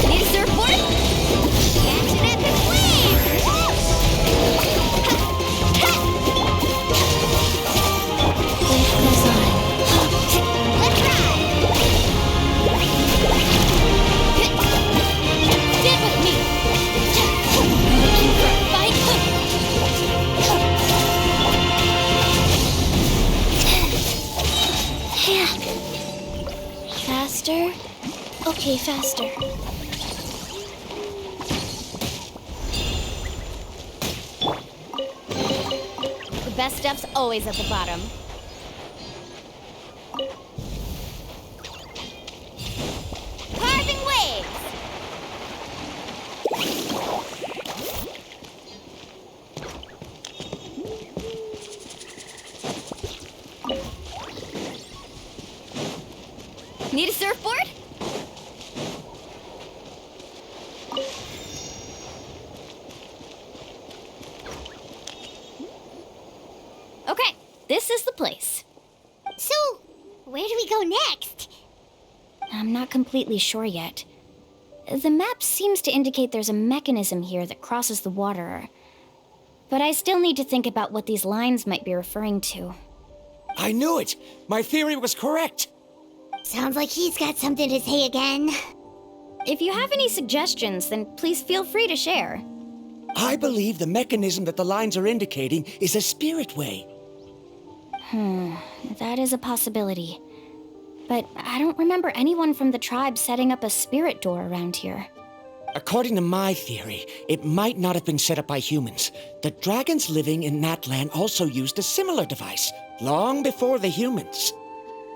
Need a surfboard? Action epic wave! Life goes on. Let's ride! Stand with me! Looking for a fight? Faster? Okay, faster. The best stuff's always at the bottom. Carving waves! Need a surfboard? Okay, this is the place. So, where do we go next? I'm not completely sure yet. The map seems to indicate there's a mechanism here that crosses the water. But I still need to think about what these lines might be referring to. I knew it! My theory was correct! Sounds like he's got something to say again. If you have any suggestions, then please feel free to share. I believe the mechanism that the lines are indicating is a spirit way. That is a possibility. but I don't remember anyone from the tribe setting up a spirit door around here. According to my theory, it might not have been set up by humans. The dragons living in that land also used a similar device, long before the humans.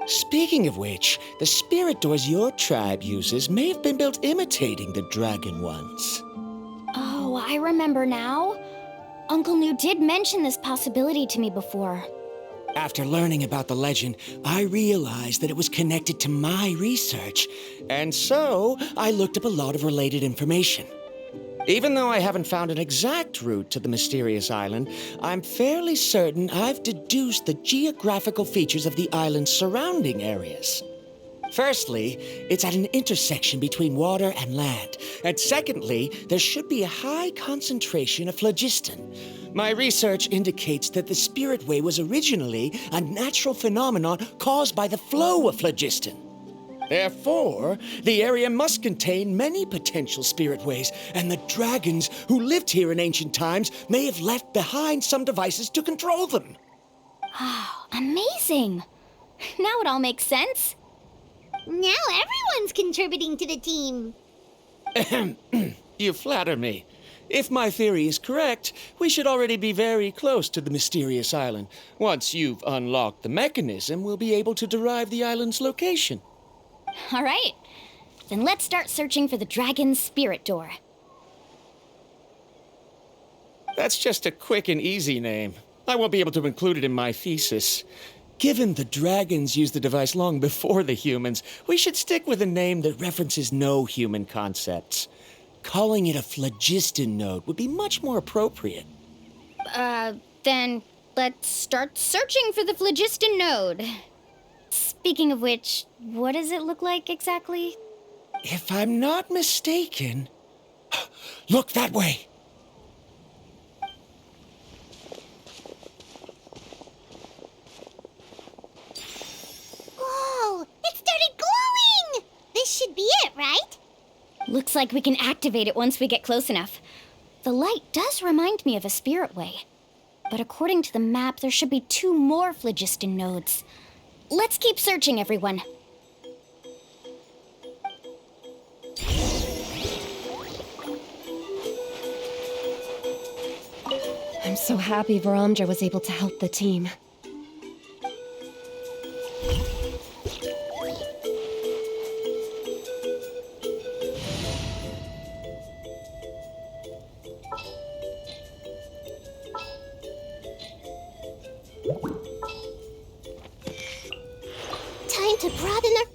Speaking of which, the spirit doors your tribe uses may have been built imitating the dragon ones. Oh, I remember now. Uncle New did mention this possibility to me before. After learning about the legend, I realized that it was connected to my research, and so I looked up a lot of related information. Even though I haven't found an exact route to the mysterious island, I'm fairly certain I've deduced the geographical features of the island's surrounding areas. Firstly, it's at an intersection between water and land. And secondly, there should be a high concentration of phlogiston. My research indicates that the Spirit Way was originally a natural phenomenon caused by the flow of phlogiston. Therefore, the area must contain many potential spirit ways, and the dragons who lived here in ancient times may have left behind some devices to control them. Oh, amazing! Now it all makes sense. Now everyone's contributing to the team. You flatter me. If my theory is correct, we should already be very close to the mysterious island. Once you've unlocked the mechanism, we'll be able to derive the island's location. All right. Then let's start searching for the dragon's spirit door. That's just a quick and easy name. I won't be able to include it in my thesis. Given the dragons used the device long before the humans, we should stick with a name that references no human concepts. Calling it a phlogiston node would be much more appropriate. Then let's start searching for the phlogiston node. Speaking of which, what does it look like exactly? If I'm not mistaken... Look that way! Whoa! It started glowing! This should be it, right? Looks like we can activate it once we get close enough. The light does remind me of a spirit way. But according to the map, there should be 2 more phlogiston nodes. Let's keep searching, everyone. I'm so happy Varamdra was able to help the team. Time to broaden our...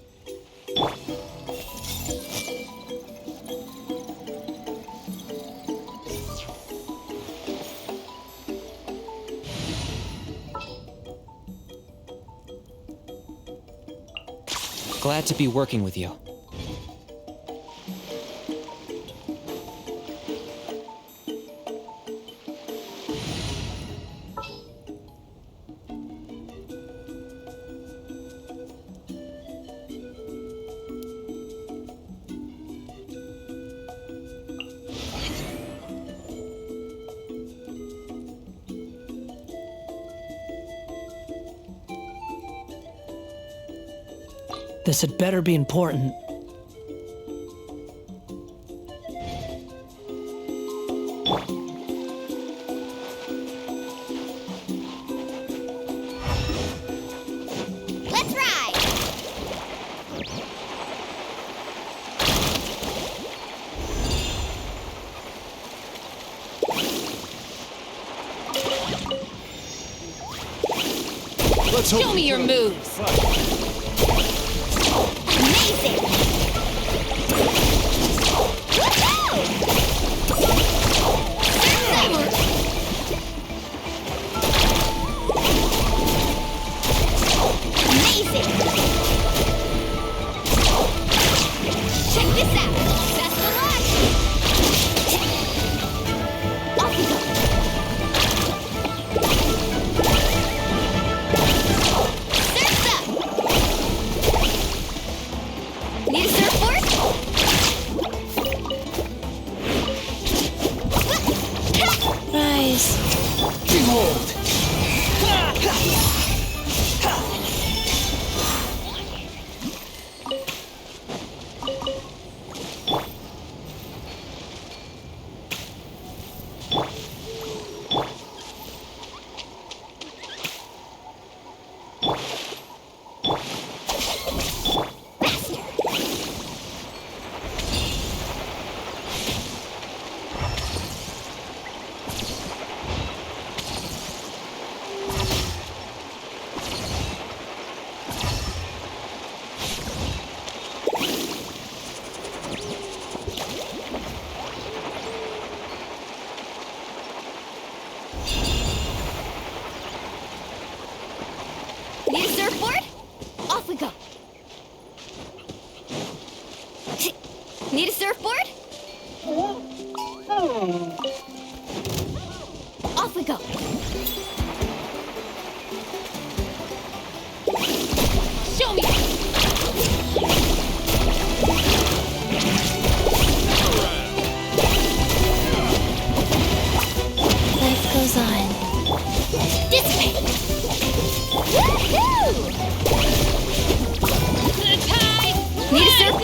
Glad to be working with you. This had better be important. Let's ride! Let's hope Show me your moves! Amazing! Amazing! Check this out! Best of luck! Off we go! Surf's up! Need a surfboard? Nice. Behold. Off we go. Need a surfboard? Off we go. Show me. Life goes on. This way. Woohoo! The tide Need a surf?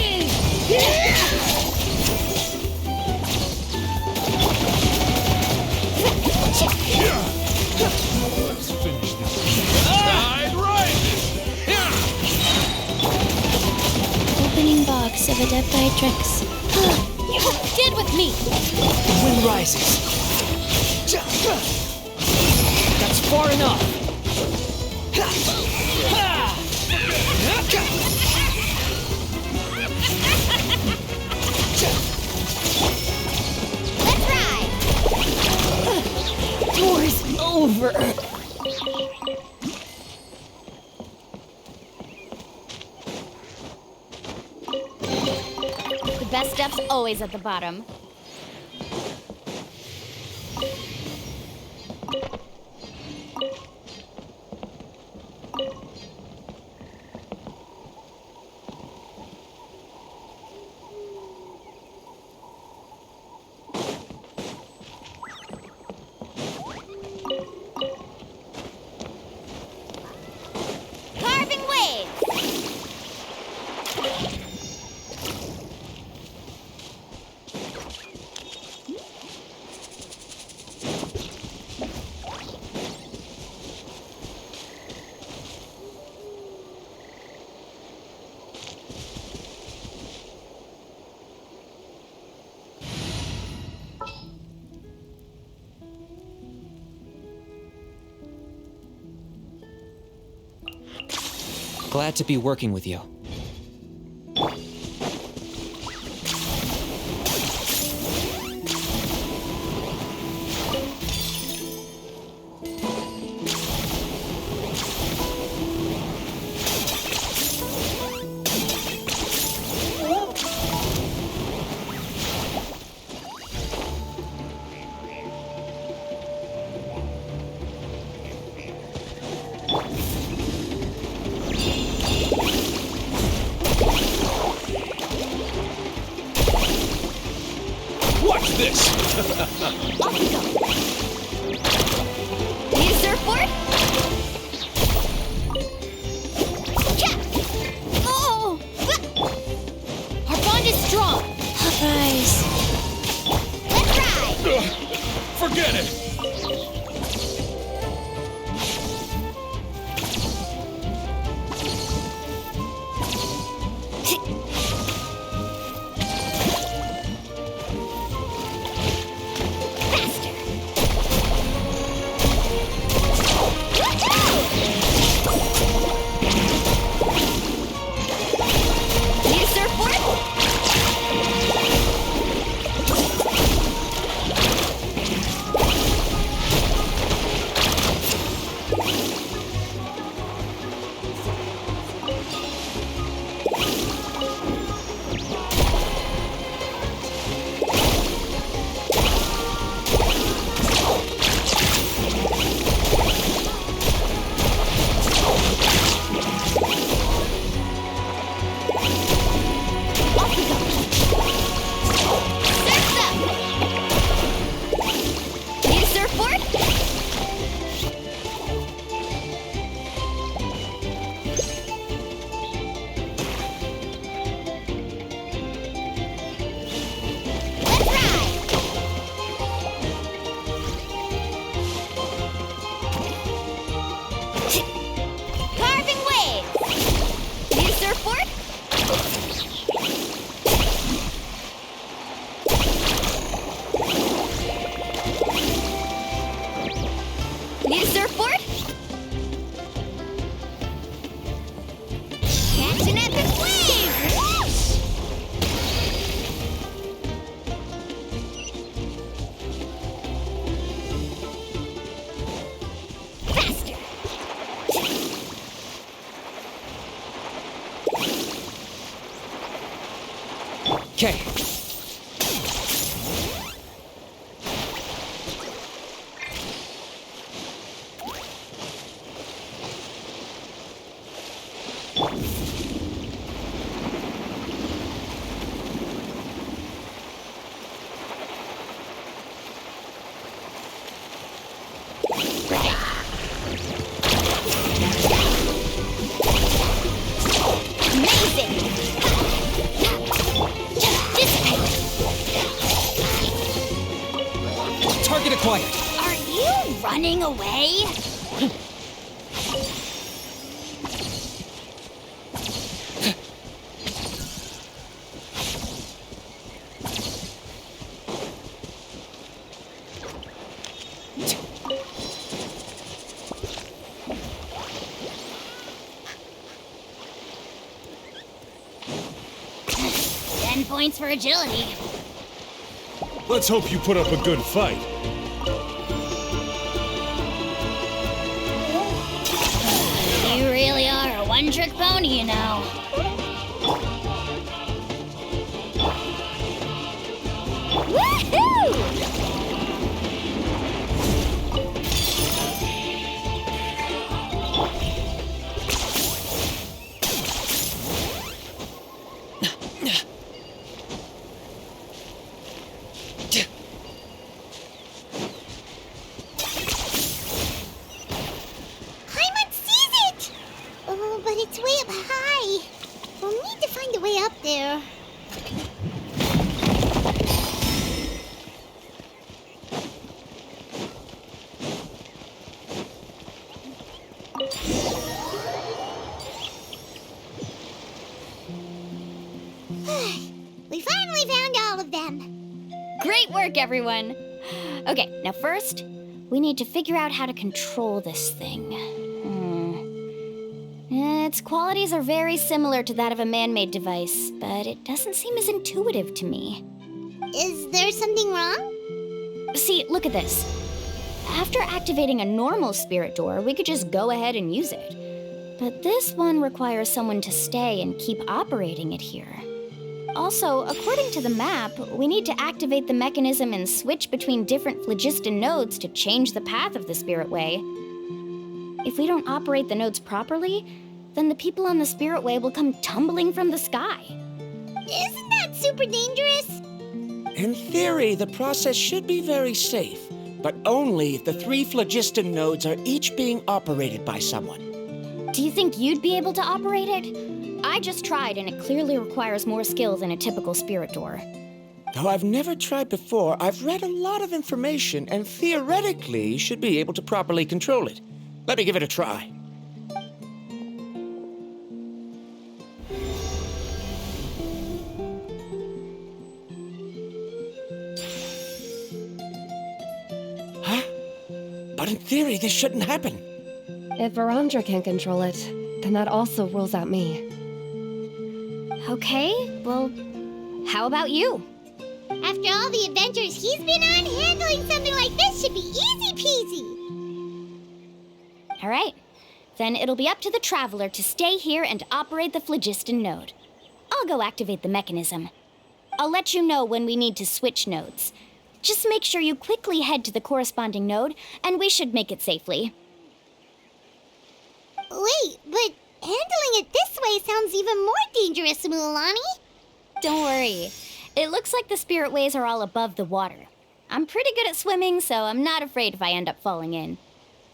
Let's finish this. Tide rises! Opening box of Adepti-Trix. You did with me. Wind rises. That's far enough. Let's ride. Door's over. The best stuff's always at the bottom. Carving waves. Glad to be working with you. Watch this! Off we go. Need a surfboard? Yeah. Oh! Our bond is strong. Rise. Let's ride. Forget it! Need a surfboard? Off we go. Surf's up. Need a surfboard? Let's ride. Carving waves. Need a surfboard? Need a surfboard? Catch an epic wave! Whoosh! Faster! Okay. Target acquired. Are you running away? 10 points for agility. Let's hope you put up a good fight. You really are a one-trick pony, you know. Woohoo! Oh, but it's way up high. We'll need to find a way up there. We finally found all of them. Great work, everyone! Okay, now first, we need to figure out how to control this thing. Its qualities are very similar to that of a man-made device, but it doesn't seem as intuitive to me. Is there something wrong? See, look at this. After activating a normal spirit door, we could just go ahead and use it. But this one requires someone to stay and keep operating it here. Also, according to the map, we need to activate the mechanism and switch between different phlogiston nodes to change the path of the spirit way. If we don't operate the nodes properly, then the people on the spirit way will come tumbling from the sky. Isn't that super dangerous? In theory, the process should be very safe, but only if the 3 phlogiston nodes are each being operated by someone. Do you think you'd be able to operate it? I just tried, and it clearly requires more skill than a typical spirit door. Though I've never tried before, I've read a lot of information and theoretically should be able to properly control it. Let me give it a try. Huh? But in theory, this shouldn't happen. If Verandra can control it, then that also rules out me. Okay, well, how about you? After all the adventures he's been on, handling something like this should be easy peasy. All right, then it'll be up to the Traveler to stay here and operate the phlogiston node. I'll go activate the mechanism. I'll let you know when we need to switch nodes. Just make sure you quickly head to the corresponding node, and we should make it safely. Wait, but handling it this way sounds even more dangerous, Mualani. Don't worry. It looks like the spirit ways are all above the water. I'm pretty good at swimming, so I'm not afraid if I end up falling in.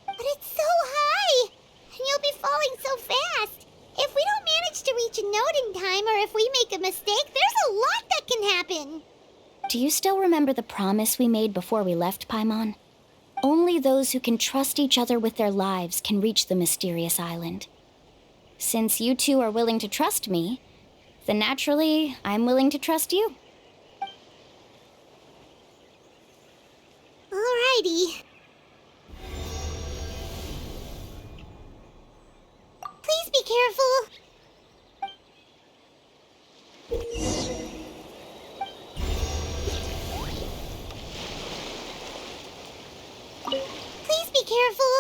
But it's so high, and you'll be falling so fast. If we don't manage to reach a node in time, or if we make a mistake, there's a lot that can happen. Do you still remember the promise we made before we left, Paimon? Only those who can trust each other with their lives can reach the mysterious island. Since you two are willing to trust me, then naturally, I'm willing to trust you. Alrighty. Please be careful. Please be careful.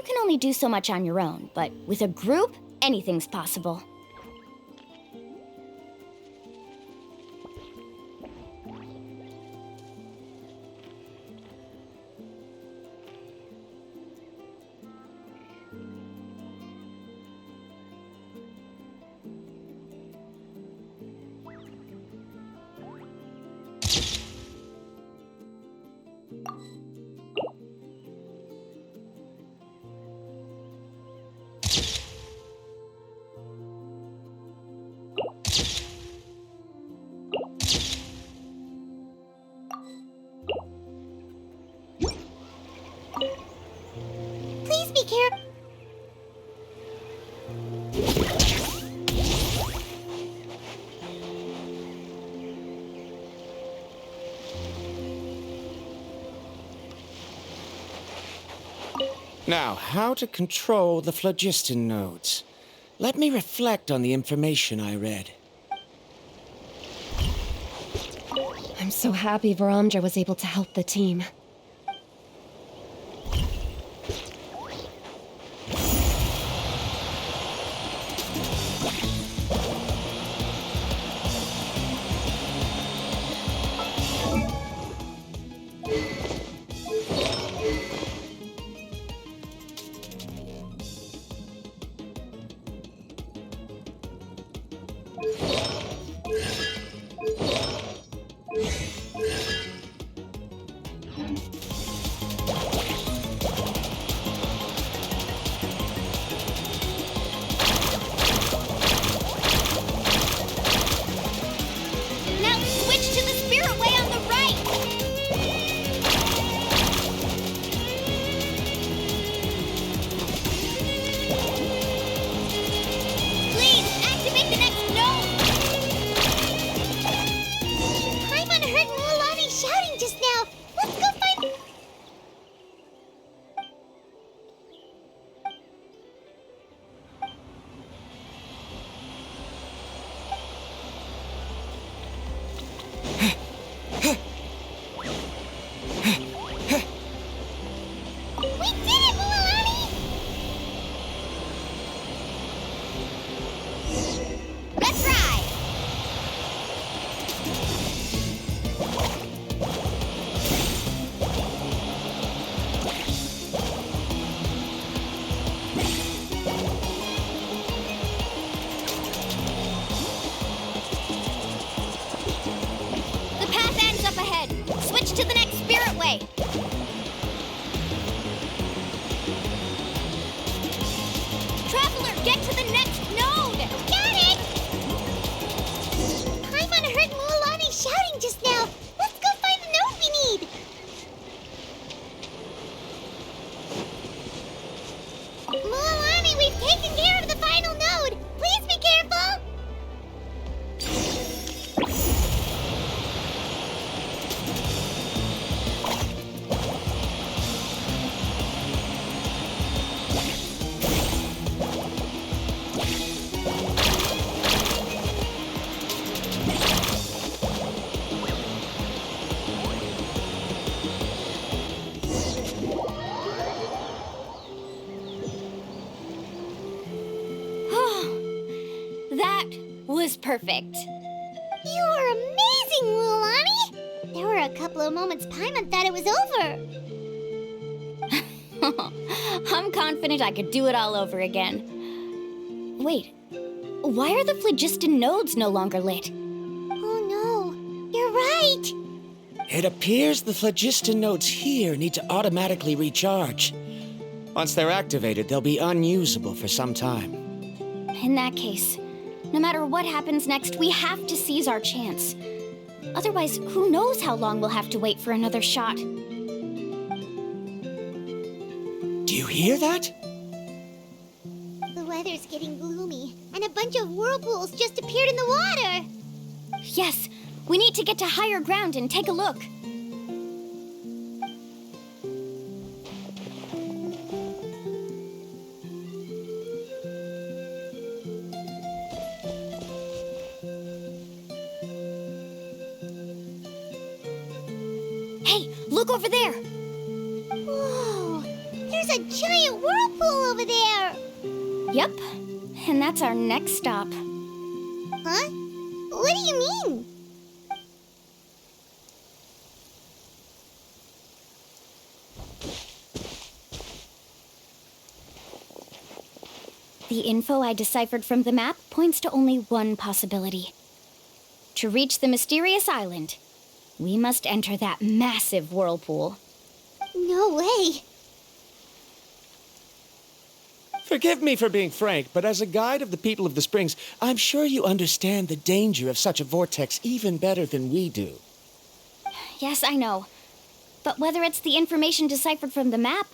You can only do so much on your own, but with a group, anything's possible. Please be careful. Now, how to control the phlogiston nodes. Let me reflect on the information I read. I'm so happy Vorandra was able to help the team. Now switch to the spirit way on the right! Please, activate the next node! Paimon heard Mualani shouting just now. Let's go find... We did it, Mualani! Let's ride! The path ends up ahead. Switch to the next spirit way. Traveler, get to the next node! Got it! Paimon heard Mualani shouting just now. Let's go find the node we need. Mualani, we've taken care of the final node. Please be careful. That was perfect. You are amazing, Mualani. There were a couple of moments Paimon thought it was over. I'm confident I could do it all over again. Wait, why are the phlogiston nodes no longer lit? Oh no, you're right. It appears the phlogiston nodes here need to automatically recharge. Once they're activated, they'll be unusable for some time. In that case, no matter what happens next, we have to seize our chance. Otherwise, who knows how long we'll have to wait for another shot. Do you hear that? The weather's getting gloomy, and a bunch of whirlpools just appeared in the water. Yes, we need to get to higher ground and take a look. Hey, look over there! Whoa, there's a giant whirlpool over there! Yep, and that's our next stop. Huh? What do you mean? The info I deciphered from the map points to only one possibility. To reach the mysterious island, we must enter that massive whirlpool. No way. Forgive me for being frank, but as a guide of the people of the Springs, I'm sure you understand the danger of such a vortex even better than we do. Yes, I know. But whether it's the information deciphered from the map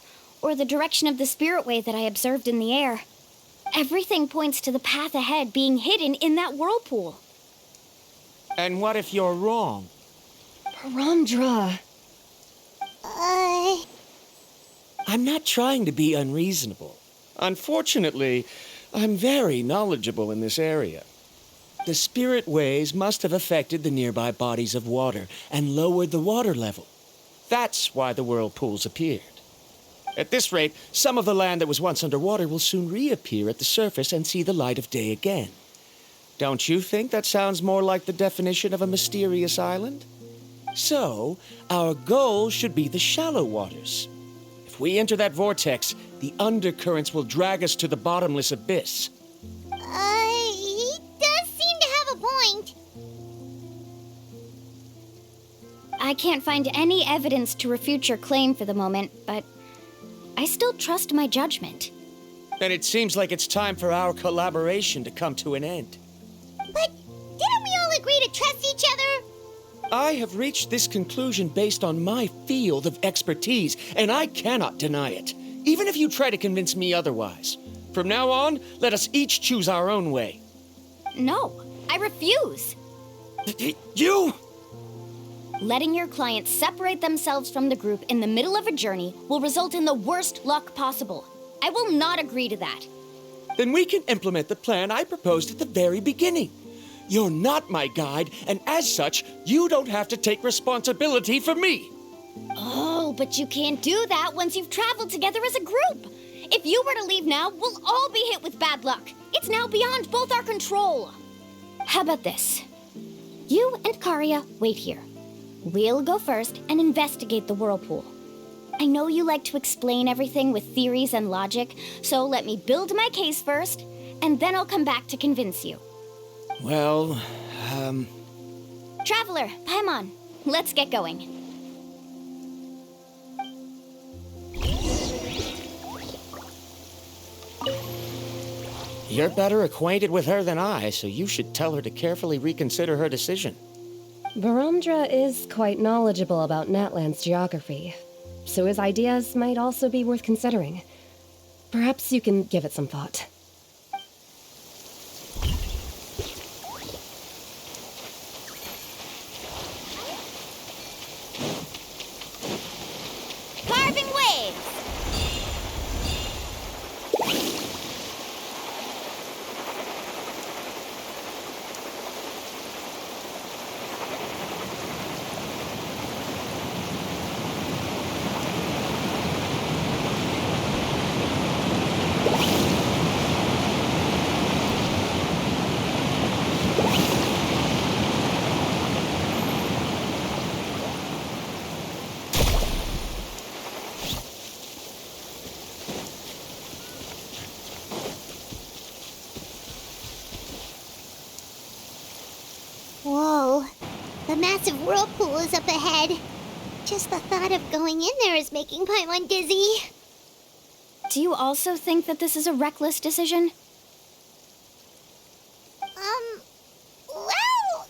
or the direction of the spirit way that I observed in the air, everything points to the path ahead being hidden in that whirlpool. And what if you're wrong? Varamdra. I'm not trying to be unreasonable. Unfortunately, I'm very knowledgeable in this area. The spirit ways must have affected the nearby bodies of water and lowered the water level. That's why the whirlpools appeared. At this rate, some of the land that was once underwater will soon reappear at the surface and see the light of day again. Don't you think that sounds more like the definition of a mysterious island? So, our goal should be the shallow waters. If we enter that vortex, the undercurrents will drag us to the bottomless abyss. He does seem to have a point. I can't find any evidence to refute your claim for the moment, but I still trust my judgment. And it seems like it's time for our collaboration to come to an end. But didn't we all agree to trust each other? I have reached this conclusion based on my field of expertise, and I cannot deny it, even if you try to convince me otherwise. From now on, let us each choose our own way. No, I refuse. You! Letting your clients separate themselves from the group in the middle of a journey will result in the worst luck possible. I will not agree to that. Then we can implement the plan I proposed at the very beginning. You're not my guide, and as such, you don't have to take responsibility for me. Oh, but you can't do that once you've traveled together as a group. If you were to leave now, we'll all be hit with bad luck. It's now beyond both our control. How about this? You and Karia wait here. We'll go first and investigate the whirlpool. I know you like to explain everything with theories and logic, so let me build my case first, and then I'll come back to convince you. Well, Traveler, Paimon, let's get going. You're better acquainted with her than I, so you should tell her to carefully reconsider her decision. Varamdra is quite knowledgeable about Natland's geography, so his ideas might also be worth considering. Perhaps you can give it some thought. Carving waves! Whoa. The massive whirlpool is up ahead. Just the thought of going in there is making Paimon dizzy. Do you also think that this is a reckless decision? Well...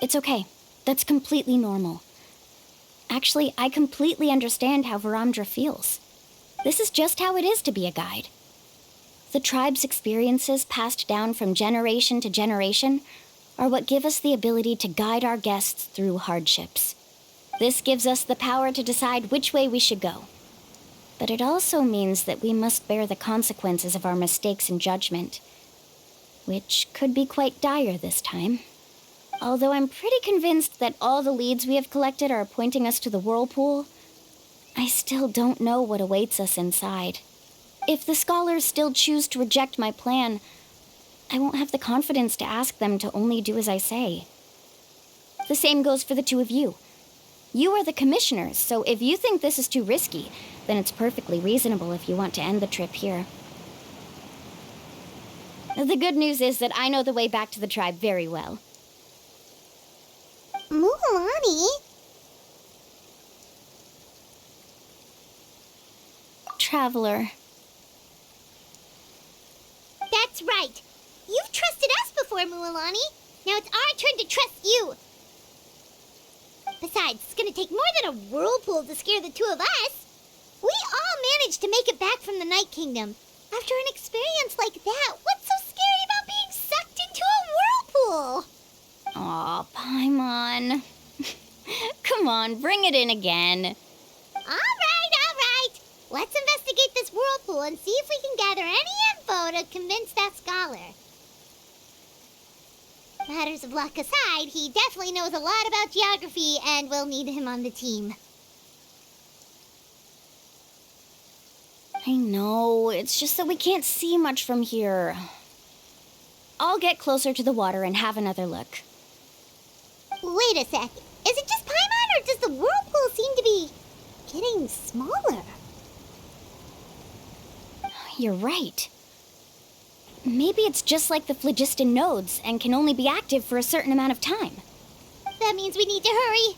It's okay. That's completely normal. Actually, I completely understand how Varamdra feels. This is just how it is to be a guide. The tribe's experiences passed down from generation to generation are what give us the ability to guide our guests through hardships. This gives us the power to decide which way we should go. But it also means that we must bear the consequences of our mistakes and judgment, which could be quite dire this time. Although I'm pretty convinced that all the leads we have collected are pointing us to the whirlpool, I still don't know what awaits us inside. If the scholars still choose to reject my plan, I won't have the confidence to ask them to only do as I say. The same goes for the two of you. You are the commissioners, so if you think this is too risky, then it's perfectly reasonable if you want to end the trip here. The good news is that I know the way back to the tribe very well. Mualani? Traveler. That's right. You've trusted us before, Mualani. Now it's our turn to trust you. Besides, it's gonna take more than a whirlpool to scare the two of us. We all managed to make it back from the Night Kingdom. After an experience like that, what's so scary about being sucked into a whirlpool? Aw, Paimon. Come on, bring it in again. All right. Let's investigate this whirlpool and see if we can gather any info to convince that scholar. Matters of luck aside, he definitely knows a lot about geography, and we'll need him on the team. I know, it's just that we can't see much from here. I'll get closer to the water and have another look. Wait a sec. Is it just Paimon, or does the whirlpool seem to be getting smaller? You're right. Maybe it's just like the phlogiston nodes and can only be active for a certain amount of time. That means we need to hurry.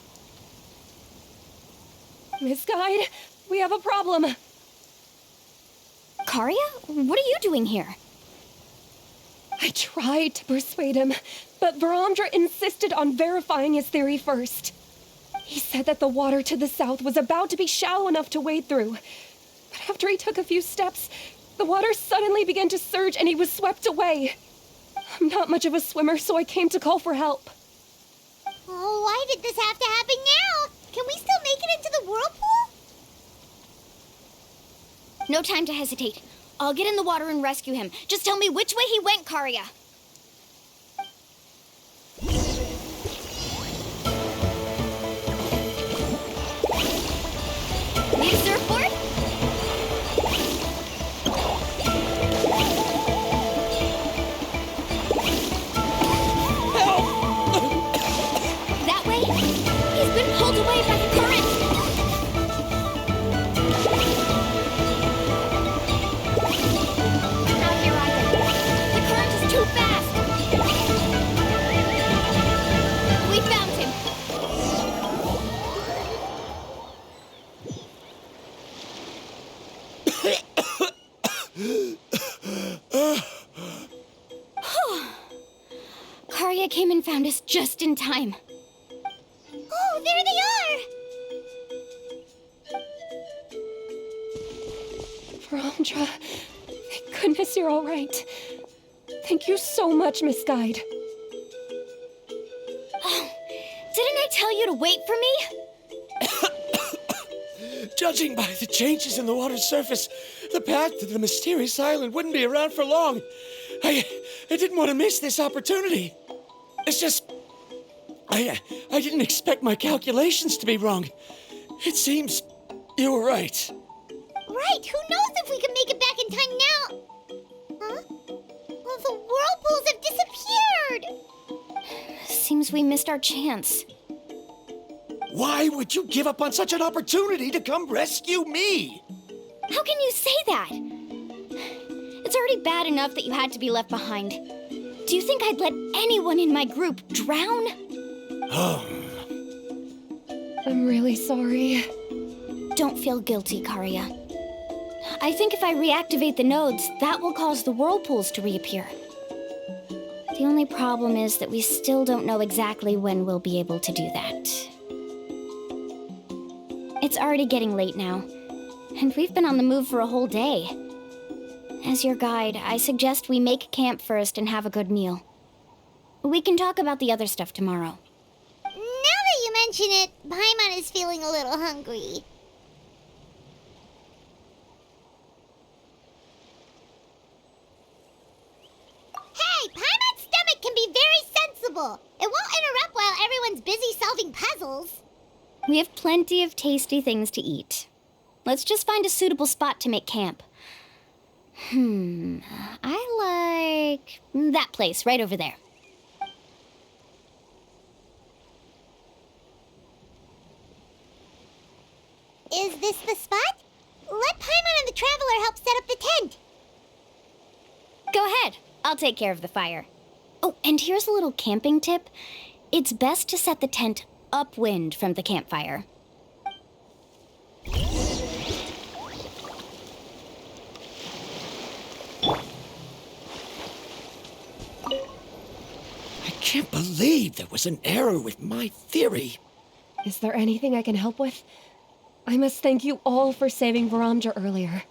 Miss Guide, we have a problem. Karia, what are you doing here? I tried to persuade him, but Verandra insisted on verifying his theory first. He said that the water to the south was about to be shallow enough to wade through. But after he took a few steps, the water suddenly began to surge and he was swept away. I'm not much of a swimmer, so I came to call for help. Oh, why did this have to happen now? Can we still make it into the whirlpool? No time to hesitate. I'll get in the water and rescue him. Just tell me which way he went, Karia. Need a surfboard? That way? He's been pulled away by the current. Not here either. The current is too fast. We found him. Karia came and found us just in time. Oh, there they are! Verandra, thank goodness you're all right. Thank you so much, Miss Guide. Oh, didn't I tell you to wait for me? Judging by the changes in the water's surface, the path to the mysterious island wouldn't be around for long. I didn't want to miss this opportunity. It's just... I didn't expect my calculations to be wrong. It seems you were right. Right, who knows if we can make it back in time now? Huh? Well, the whirlpools have disappeared! Seems we missed our chance. Why would you give up on such an opportunity to come rescue me? How can you say that? It's already bad enough that you had to be left behind. Do you think I'd let anyone in my group drown? I'm really sorry. Don't feel guilty, Karia. I think if I reactivate the nodes, that will cause the whirlpools to reappear. The only problem is that we still don't know exactly when we'll be able to do that. It's already getting late now, and we've been on the move for a whole day. As your guide, I suggest we make camp first and have a good meal. We can talk about the other stuff tomorrow. Now that you mention it, Paimon is feeling a little hungry. Hey, Paimon's stomach can be very sensible. It won't interrupt while everyone's busy solving puzzles. We have plenty of tasty things to eat. Let's just find a suitable spot to make camp. I like that place right over there. Is this the spot? Let Paimon and the Traveler help set up the tent. Go ahead. I'll take care of the fire. Oh, and here's a little camping tip. It's best to set the tent upwind from the campfire. I can't believe there was an error with my theory. Is there anything I can help with? I must thank you all for saving Varamdra earlier.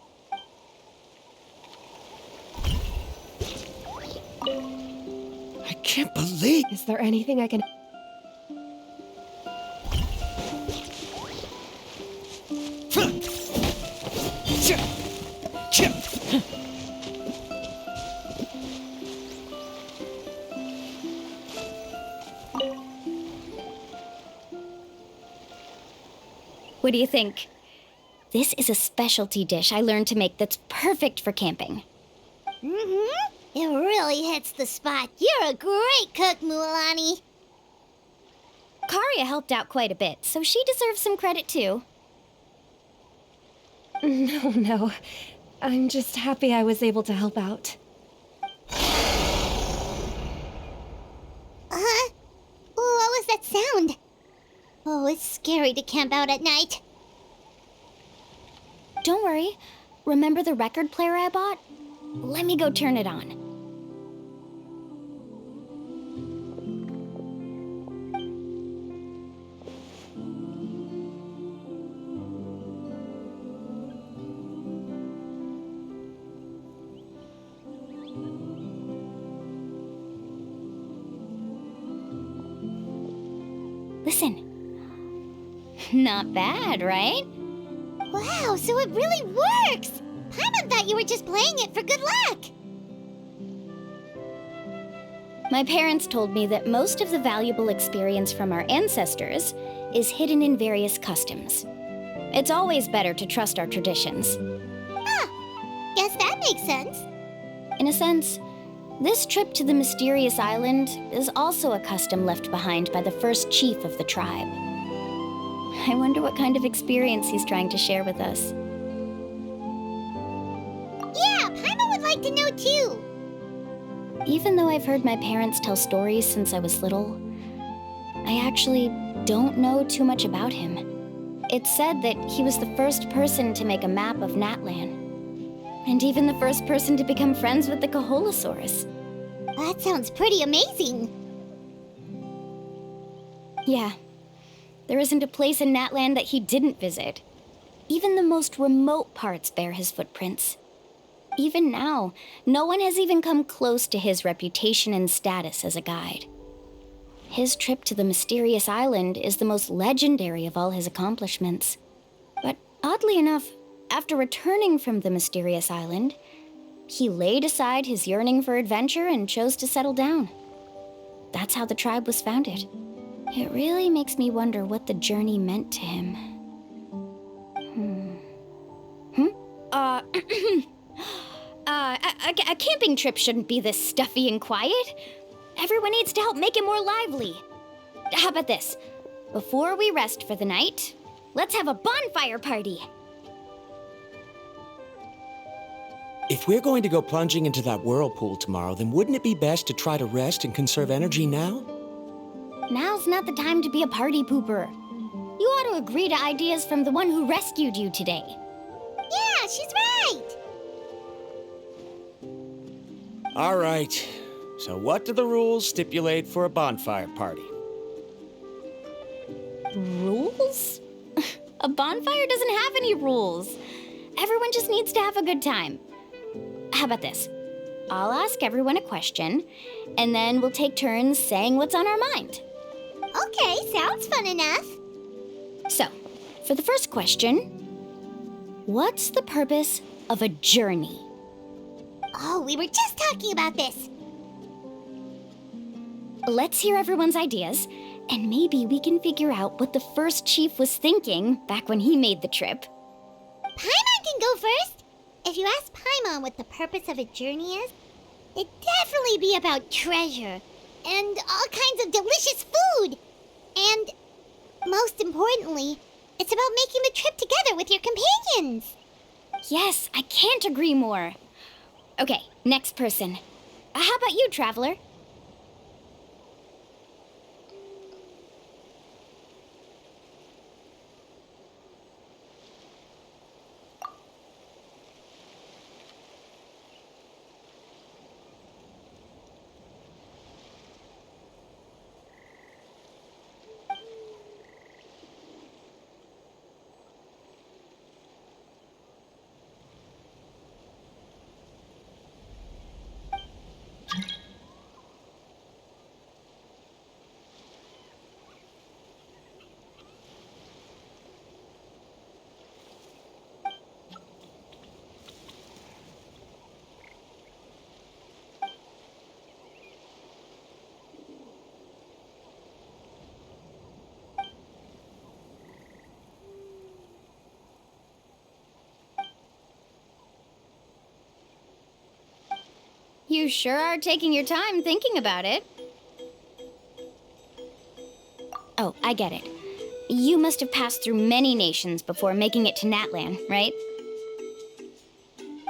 I can't believe... Is there anything I can... What do you think? This is a specialty dish I learned to make that's perfect for camping. Mm-hmm. It really hits the spot. You're a great cook, Mualani. Karia helped out quite a bit, so she deserves some credit too. No. I'm just happy I was able to help out. Huh? What was that sound? Oh, it's scary to camp out at night. Don't worry. Remember the record player I bought? Let me go turn it on. Listen. Not bad, right? Wow, so it really works! Paimon thought you were just playing it for good luck! My parents told me that most of the valuable experience from our ancestors is hidden in various customs. It's always better to trust our traditions. Guess that makes sense. In a sense, this trip to the mysterious island is also a custom left behind by the first chief of the tribe. I wonder what kind of experience he's trying to share with us. Yeah, Paimon would like to know too. Even though I've heard my parents tell stories since I was little, I actually don't know too much about him. It's said that he was the first person to make a map of Natlan, and even the first person to become friends with the Koholosaurus. That sounds pretty amazing. Yeah. There isn't a place in Natlan that he didn't visit. Even the most remote parts bear his footprints. Even now, no one has even come close to his reputation and status as a guide. His trip to the mysterious island is the most legendary of all his accomplishments. But oddly enough, after returning from the mysterious island, he laid aside his yearning for adventure and chose to settle down. That's how the tribe was founded. It really makes me wonder what the journey meant to him. A camping trip shouldn't be this stuffy and quiet. Everyone needs to help make it more lively. How about this? Before we rest for the night, let's have a bonfire party. If we're going to go plunging into that whirlpool tomorrow, then wouldn't it be best to try to rest and conserve energy now? Now's not the time to be a party pooper. You ought to agree to ideas from the one who rescued you today. Yeah, she's right! All right. So what do the rules stipulate for a bonfire party? Rules? A bonfire doesn't have any rules. Everyone just needs to have a good time. How about this? I'll ask everyone a question, and then we'll take turns saying what's on our mind. Okay, sounds fun enough. So, for the first question, what's the purpose of a journey? Oh, we were just talking about this. Let's hear everyone's ideas, and maybe we can figure out what the first chief was thinking back when he made the trip. Paimon can go first. If you ask Paimon what the purpose of a journey is, it'd definitely be about treasure and all kinds of delicious food. And most importantly, it's about making the trip together with your companions. Yes, I can't agree more. Okay, next person. How about you, Traveler? You sure are taking your time thinking about it. Oh, I get it. You must have passed through many nations before making it to Natlan, right?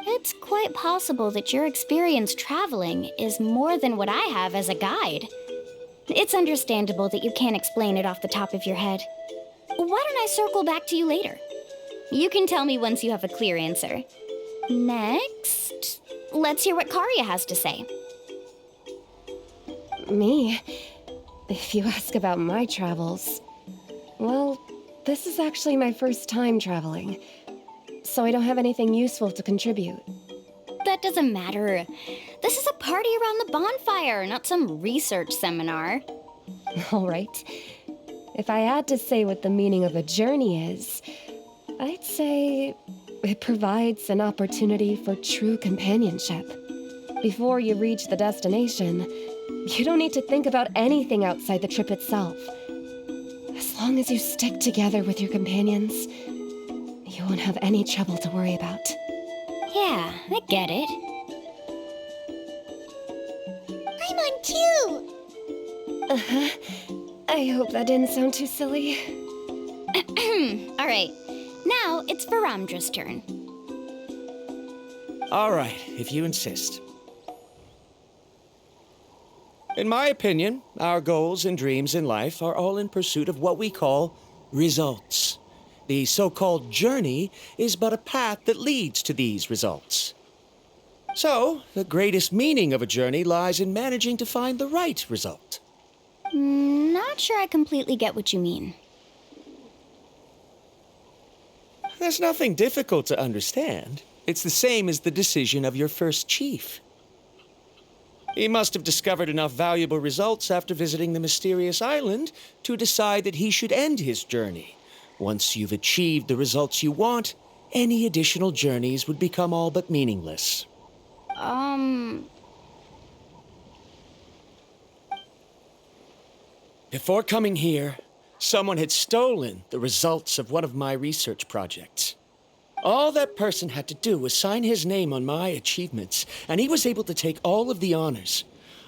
It's quite possible that your experience traveling is more than what I have as a guide. It's understandable that you can't explain it off the top of your head. Why don't I circle back to you later? You can tell me once you have a clear answer. Next, let's hear what Karia has to say. Me? If you ask about my travels, well, this is actually my first time traveling, so I don't have anything useful to contribute. That doesn't matter. This is a party around the bonfire, not some research seminar. All right. If I had to say what the meaning of a journey is, I'd say it provides an opportunity for true companionship. Before you reach the destination, you don't need to think about anything outside the trip itself. As long as you stick together with your companions, you won't have any trouble to worry about. Yeah, I get it. I'm on too! Uh-huh. I hope that didn't sound too silly. All right, now it's Varamdra's turn. All right, if you insist. In my opinion, our goals and dreams in life are all in pursuit of what we call results. The so-called journey is but a path that leads to these results. So, the greatest meaning of a journey lies in managing to find the right result. Not sure I completely get what you mean. There's nothing difficult to understand. It's the same as the decision of your first chief. He must have discovered enough valuable results after visiting the mysterious island to decide that he should end his journey. Once you've achieved the results you want, any additional journeys would become all but meaningless. Before coming here, someone had stolen the results of one of my research projects. All that person had to do was sign his name on my achievements, and he was able to take all of the honors.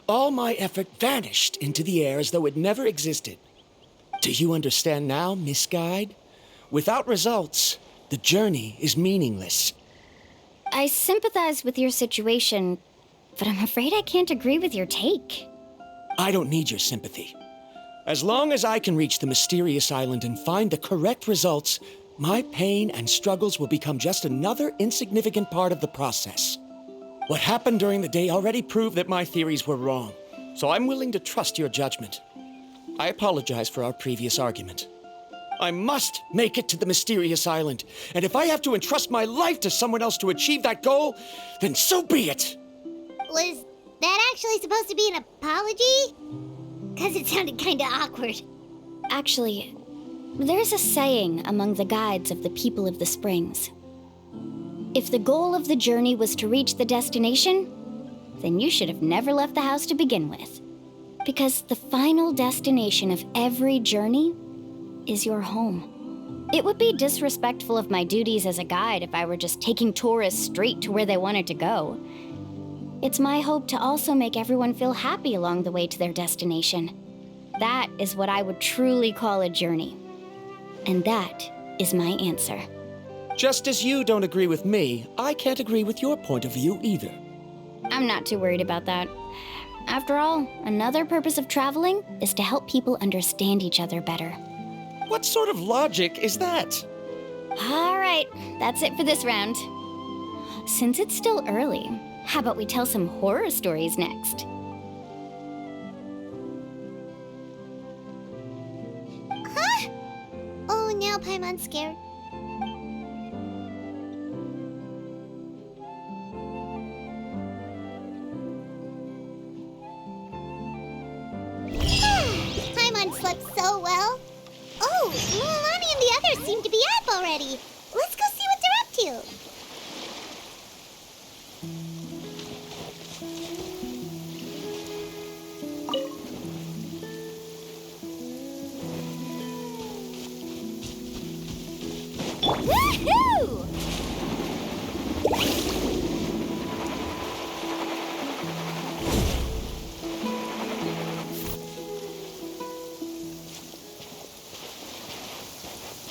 All my effort vanished into the air as though it never existed. Do you understand now, Miss Guide? Without results, the journey is meaningless. I sympathize with your situation, but I'm afraid I can't agree with your take. I don't need your sympathy. As long as I can reach the mysterious island and find the correct results, my pain and struggles will become just another insignificant part of the process. What happened during the day already proved that my theories were wrong, so I'm willing to trust your judgment. I apologize for our previous argument. I must make it to the mysterious island, and if I have to entrust my life to someone else to achieve that goal, then so be it! Was that actually supposed to be an apology? 'Cause it sounded kinda awkward. Actually, there's a saying among the guides of the people of the springs. If the goal of the journey was to reach the destination, then you should have never left the house to begin with. Because the final destination of every journey is your home. It would be disrespectful of my duties as a guide if I were just taking tourists straight to where they wanted to go. It's my hope to also make everyone feel happy along the way to their destination. That is what I would truly call a journey. And that is my answer. Just as you don't agree with me, I can't agree with your point of view either. I'm not too worried about that. After all, another purpose of traveling is to help people understand each other better. What sort of logic is that? All right, that's it for this round. Since it's still early, how about we tell some horror stories next? Huh? Oh, now Paimon's scared. Paimon slept so well. Oh, Mualani and the others seem to be up already. Let's go see what they're up to. Woohoo!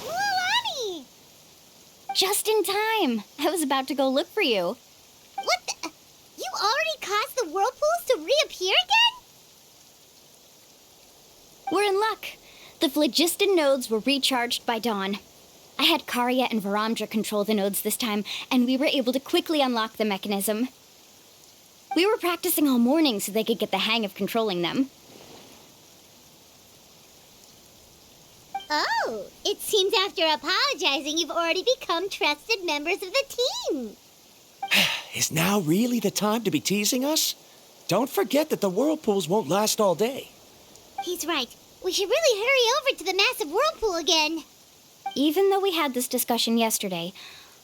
Mualani! Just in time. I was about to go look for you. What the? You already caused the whirlpools to reappear again? We're in luck. The phlogiston nodes were recharged by dawn. I had Karya and Varamdra control the nodes this time, and we were able to quickly unlock the mechanism. We were practicing all morning so they could get the hang of controlling them. Oh, it seems after apologizing, you've already become trusted members of the team. Is now really the time to be teasing us? Don't forget that the whirlpools won't last all day. He's right. We should really hurry over to the massive whirlpool again. Even though we had this discussion yesterday,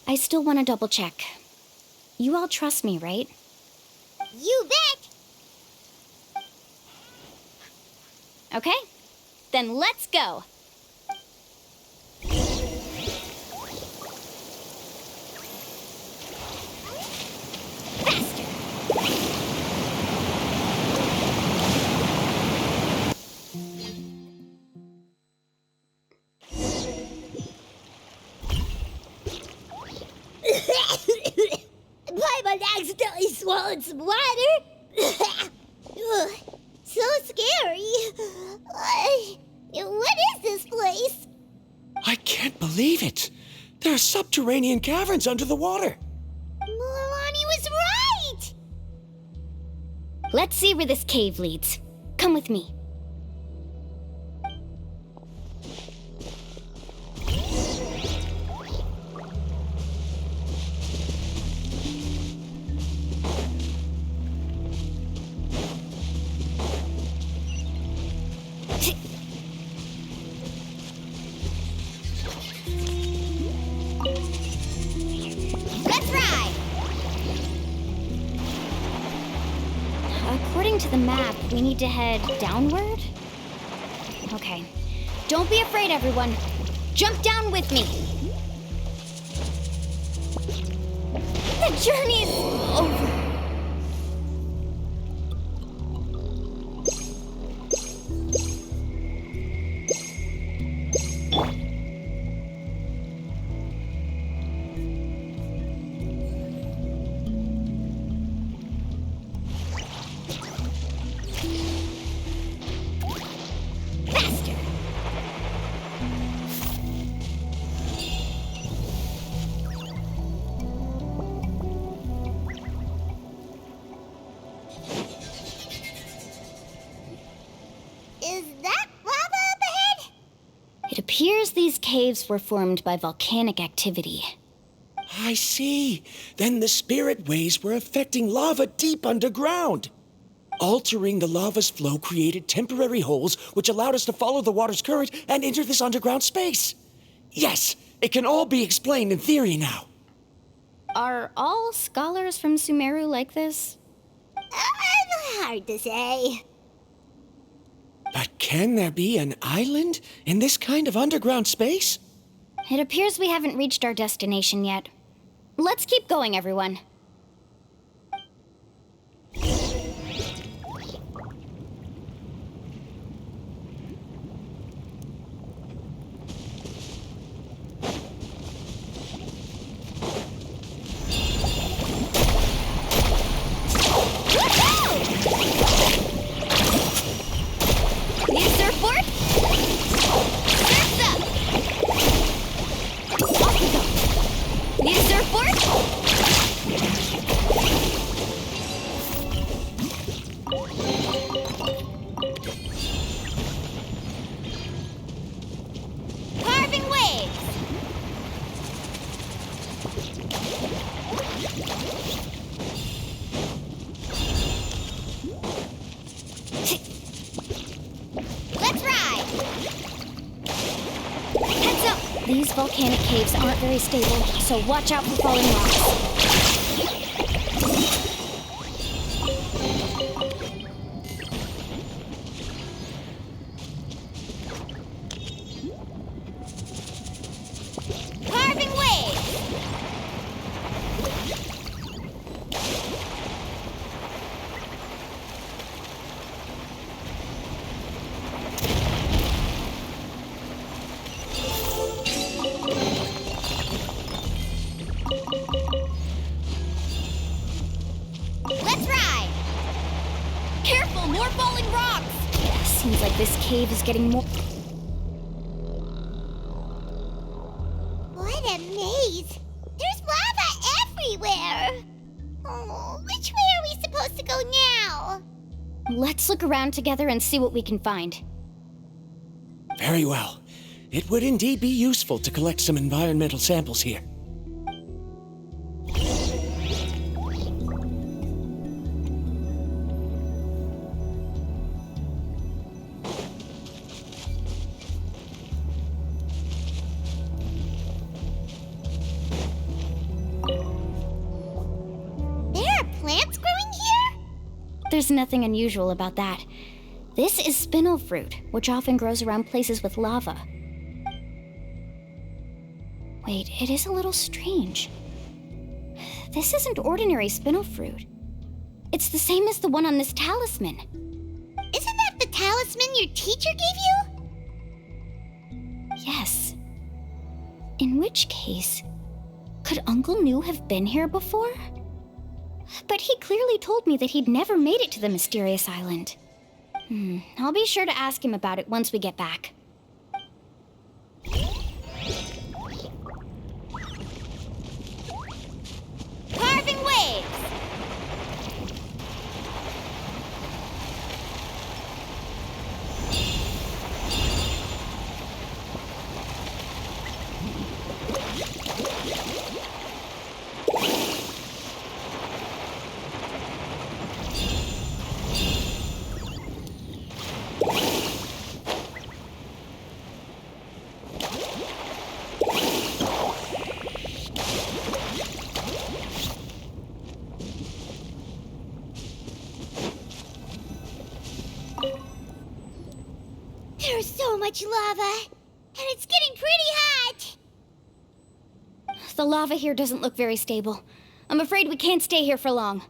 I still want to double check. You all trust me, right? You bet! Okay, then let's go. Paimon accidentally swallowed some water. Ugh, so scary. What is this place? I can't believe it. There are subterranean caverns under the water. Mualani was right! Let's see where this cave leads. Come with me. Let's ride! According to the map, we need to head downward? Okay. Don't be afraid, everyone. Jump down with me. The journey's over. Faster. Is that lava up ahead? It appears these caves were formed by volcanic activity. I see. Then the spirit waves were affecting lava deep underground. Altering the lava's flow created temporary holes which allowed us to follow the water's current and enter this underground space. Yes, it can all be explained in theory now. Are all scholars from Sumeru like this? Hard to say. But can there be an island in this kind of underground space? It appears we haven't reached our destination yet. Let's keep going, everyone. Need a surfboard? Surf's up! Off we go! Need a surfboard? Carving waves! Let's ride! Heads up! These volcanic caves aren't very stable, so watch out for falling rocks. Carving waves! Let's ride! Careful, more falling rocks! Seems like this cave is getting more... What a maze! There's lava everywhere! Oh, which way are we supposed to go now? Let's look around together and see what we can find. Very well. It would indeed be useful to collect some environmental samples here. There are plants growing here? There's nothing unusual about that. This is spinel fruit, which often grows around places with lava. Wait, it is a little strange. This isn't ordinary spinel fruit. It's the same as the one on this talisman. Isn't that the talisman your teacher gave you? Yes. In which case, could Uncle New have been here before? But he clearly told me that he'd never made it to the mysterious island. I'll be sure to ask him about it once we get back. Carving waves! There's so much lava, and it's getting pretty hot. The lava here doesn't look very stable. I'm afraid we can't stay here for long.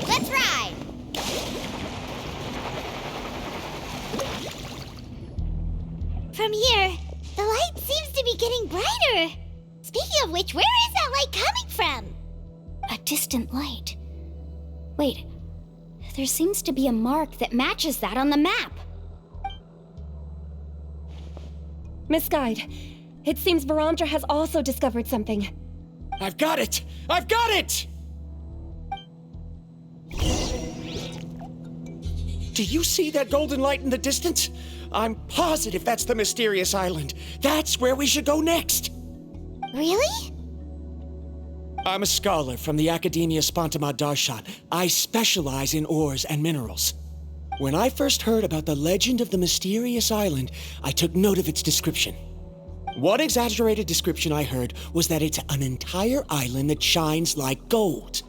Let's ride! From here, the light seems to be getting brighter. Speaking of which, where is that light coming from? A distant light. Wait, there seems to be a mark that matches that on the map. Miss Guide, it seems Verandra has also discovered something. I've got it! I've got it! Do you see that golden light in the distance? I'm positive that's the mysterious island. That's where we should go next. Really? I'm a scholar from the Academia Spantamad Darshan. I specialize in ores and minerals. When I first heard about the legend of the mysterious island, I took note of its description. One exaggerated description I heard was that it's an entire island that shines like gold.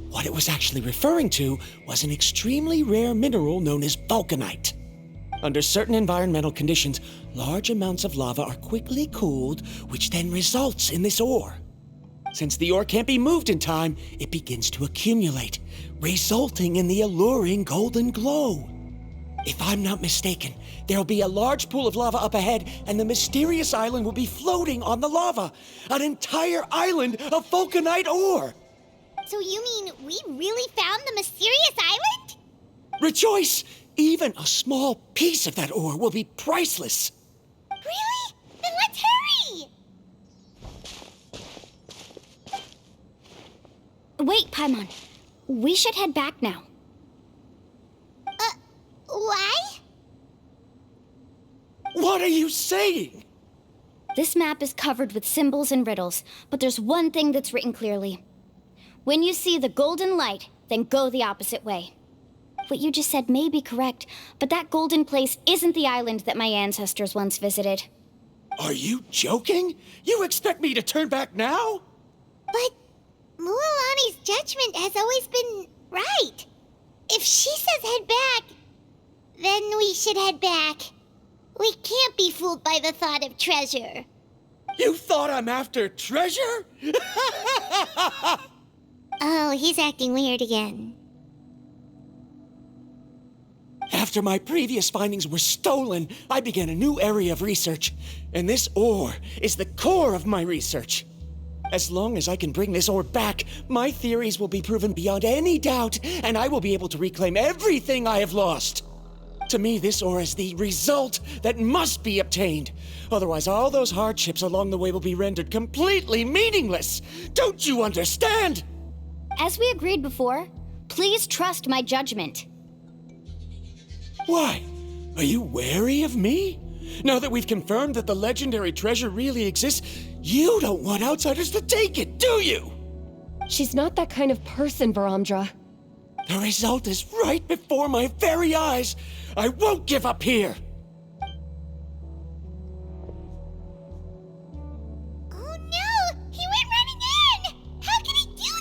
What it was actually referring to was an extremely rare mineral known as vulcanite. Under certain environmental conditions, large amounts of lava are quickly cooled, which then results in this ore. Since the ore can't be moved in time, it begins to accumulate, resulting in the alluring golden glow. If I'm not mistaken, there'll be a large pool of lava up ahead, and the mysterious island will be floating on the lava. An entire island of vulcanite ore! So you mean we really found the mysterious island? Rejoice! Even a small piece of that ore will be priceless. Really? Then let's hurry! Wait, Paimon. We should head back now. Why? What are you saying? This map is covered with symbols and riddles, but there's one thing that's written clearly. When you see the golden light, then go the opposite way. What you just said may be correct, but that golden place isn't the island that my ancestors once visited. Are you joking? You expect me to turn back now? But Mualani's judgment has always been right. If she says head back, then we should head back. We can't be fooled by the thought of treasure. You thought I'm after treasure? Oh, he's acting weird again. After my previous findings were stolen, I began a new area of research. And this ore is the core of my research. As long as I can bring this ore back, my theories will be proven beyond any doubt, and I will be able to reclaim everything I have lost. To me, this ore is the result that must be obtained. Otherwise, all those hardships along the way will be rendered completely meaningless. Don't you understand? As we agreed before, please trust my judgment. Why? Are you wary of me? Now that we've confirmed that the legendary treasure really exists, you don't want outsiders to take it, do you? She's not that kind of person, Baramdra. The result is right before my very eyes. I won't give up here. Oh no! He went running in! How can he do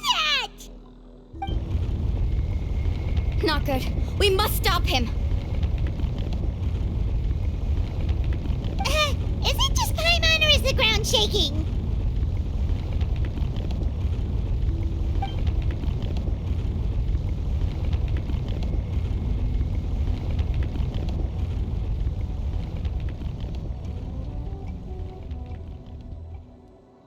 that? Not good. We must stop him. Is it just Paimon or is the ground shaking?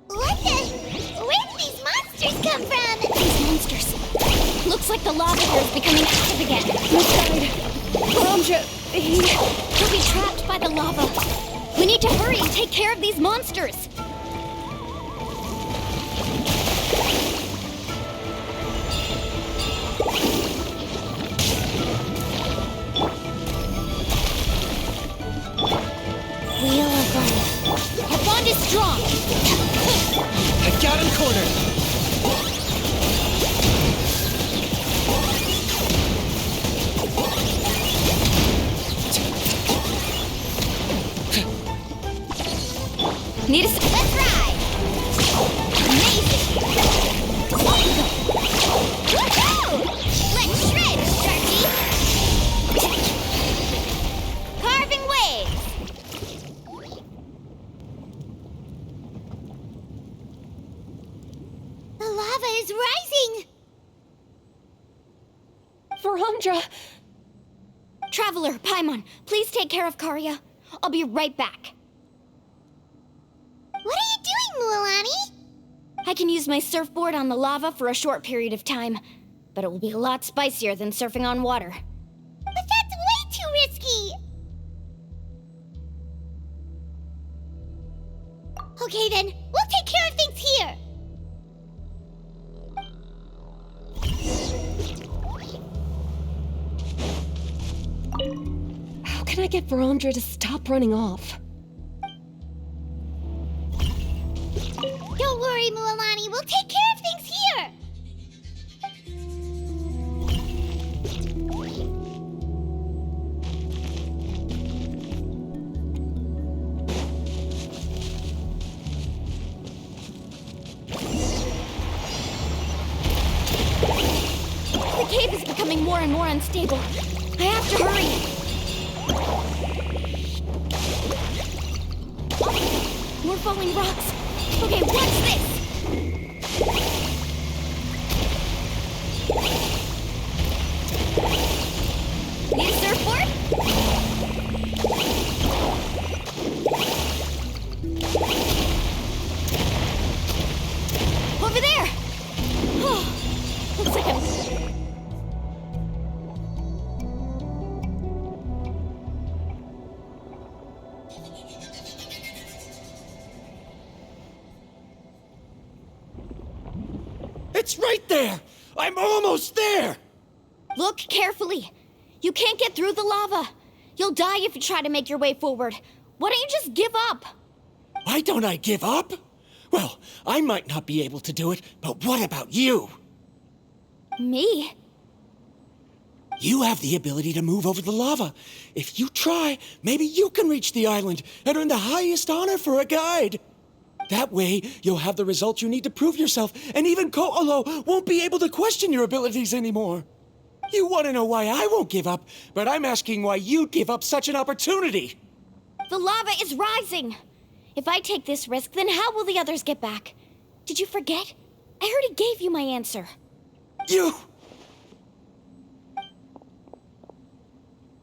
Where did these monsters come from? These monsters. Looks like the lava here is becoming active again. Inside. Baramdra, He'll be trapped by the lava. We need to hurry and take care of these monsters. Wheel of Life. Our bond is strong. I've got him cornered. Need a let's ride! Amazing! Woohoo! Let's shred, Sharky! Carving waves! The lava is rising! Baramdra! Traveler, Paimon, please take care of Karya. I'll be right back. What are you doing, Mualani? I can use my surfboard on the lava for a short period of time, but it will be a lot spicier than surfing on water. But that's way too risky! Okay then, we'll take care of things here! How can I get Baramdra to stop running off? Don't worry, Mualani, we'll take care of things here! The cave is becoming more and more unstable. I have to hurry. falling rocks. Okay, watch this! Need a surfboard? Over there! Oh, looks like I'm... It's right there! I'm almost there! Look carefully. You can't get through the lava. You'll die if you try to make your way forward. Why don't you just give up? Why don't I give up? Well, I might not be able to do it, but what about you? Me? You have the ability to move over the lava. If you try, maybe you can reach the island and earn the highest honor for a guide. That way, you'll have the results you need to prove yourself, and even Ko'olo won't be able to question your abilities anymore. You want to know why I won't give up, but I'm asking why you'd give up such an opportunity. The lava is rising. If I take this risk, then how will the others get back? Did you forget? I already gave you my answer. You...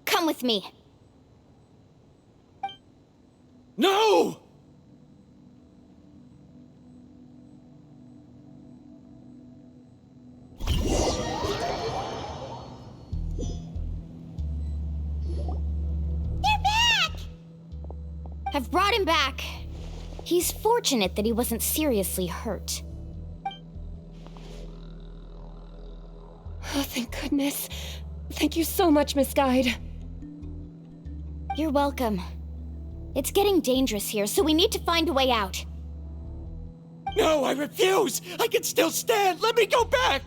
Come with me. No! I've brought him back. He's fortunate that he wasn't seriously hurt. Oh, thank goodness. Thank you so much, Miss Guide. You're welcome. It's getting dangerous here, so we need to find a way out. No, I refuse! I can still stand! Let me go back!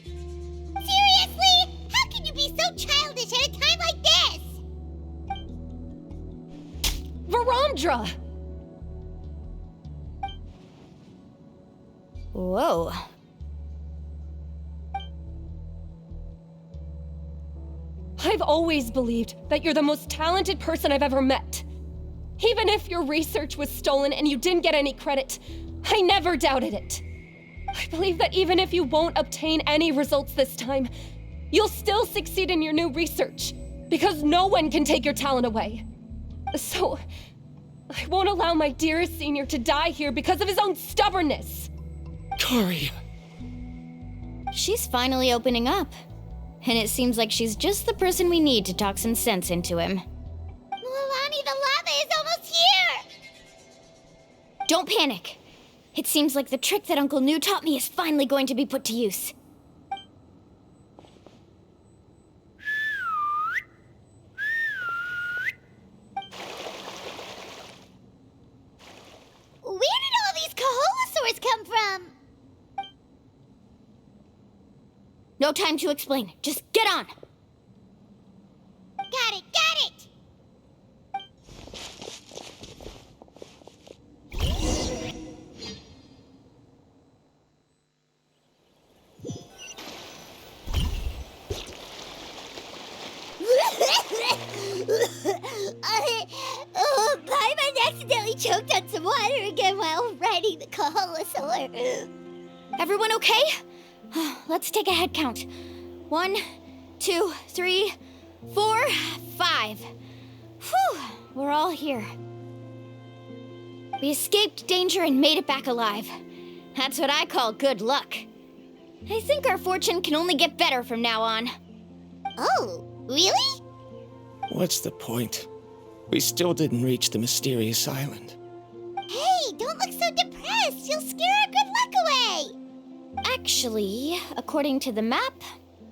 Seriously? How can you be so childish at a time like this? Verondra! Whoa. I've always believed that you're the most talented person I've ever met. Even if your research was stolen and you didn't get any credit, I never doubted it. I believe that even if you won't obtain any results this time, you'll still succeed in your new research, because no one can take your talent away. So, I won't allow my dearest senior to die here because of his own stubbornness. Kari. She's finally opening up. And it seems like she's just the person we need to talk some sense into him. Mualani, the lava is almost here! Don't panic. It seems like the trick that Uncle New taught me is finally going to be put to use. Where did all these Koholosaurs come from? No time to explain. Just get on. Got it, got it! Paimon accidentally choked on some water again while riding the Koholosaur. Everyone okay? Let's take a head count. 1, 2, 3, 4, 5. Whew, we're all here. We escaped danger and made it back alive. That's what I call good luck. I think our fortune can only get better from now on. Oh, really? What's the point? We still didn't reach the mysterious island. Hey, don't look so depressed. You'll scare our good luck away. Actually, according to the map,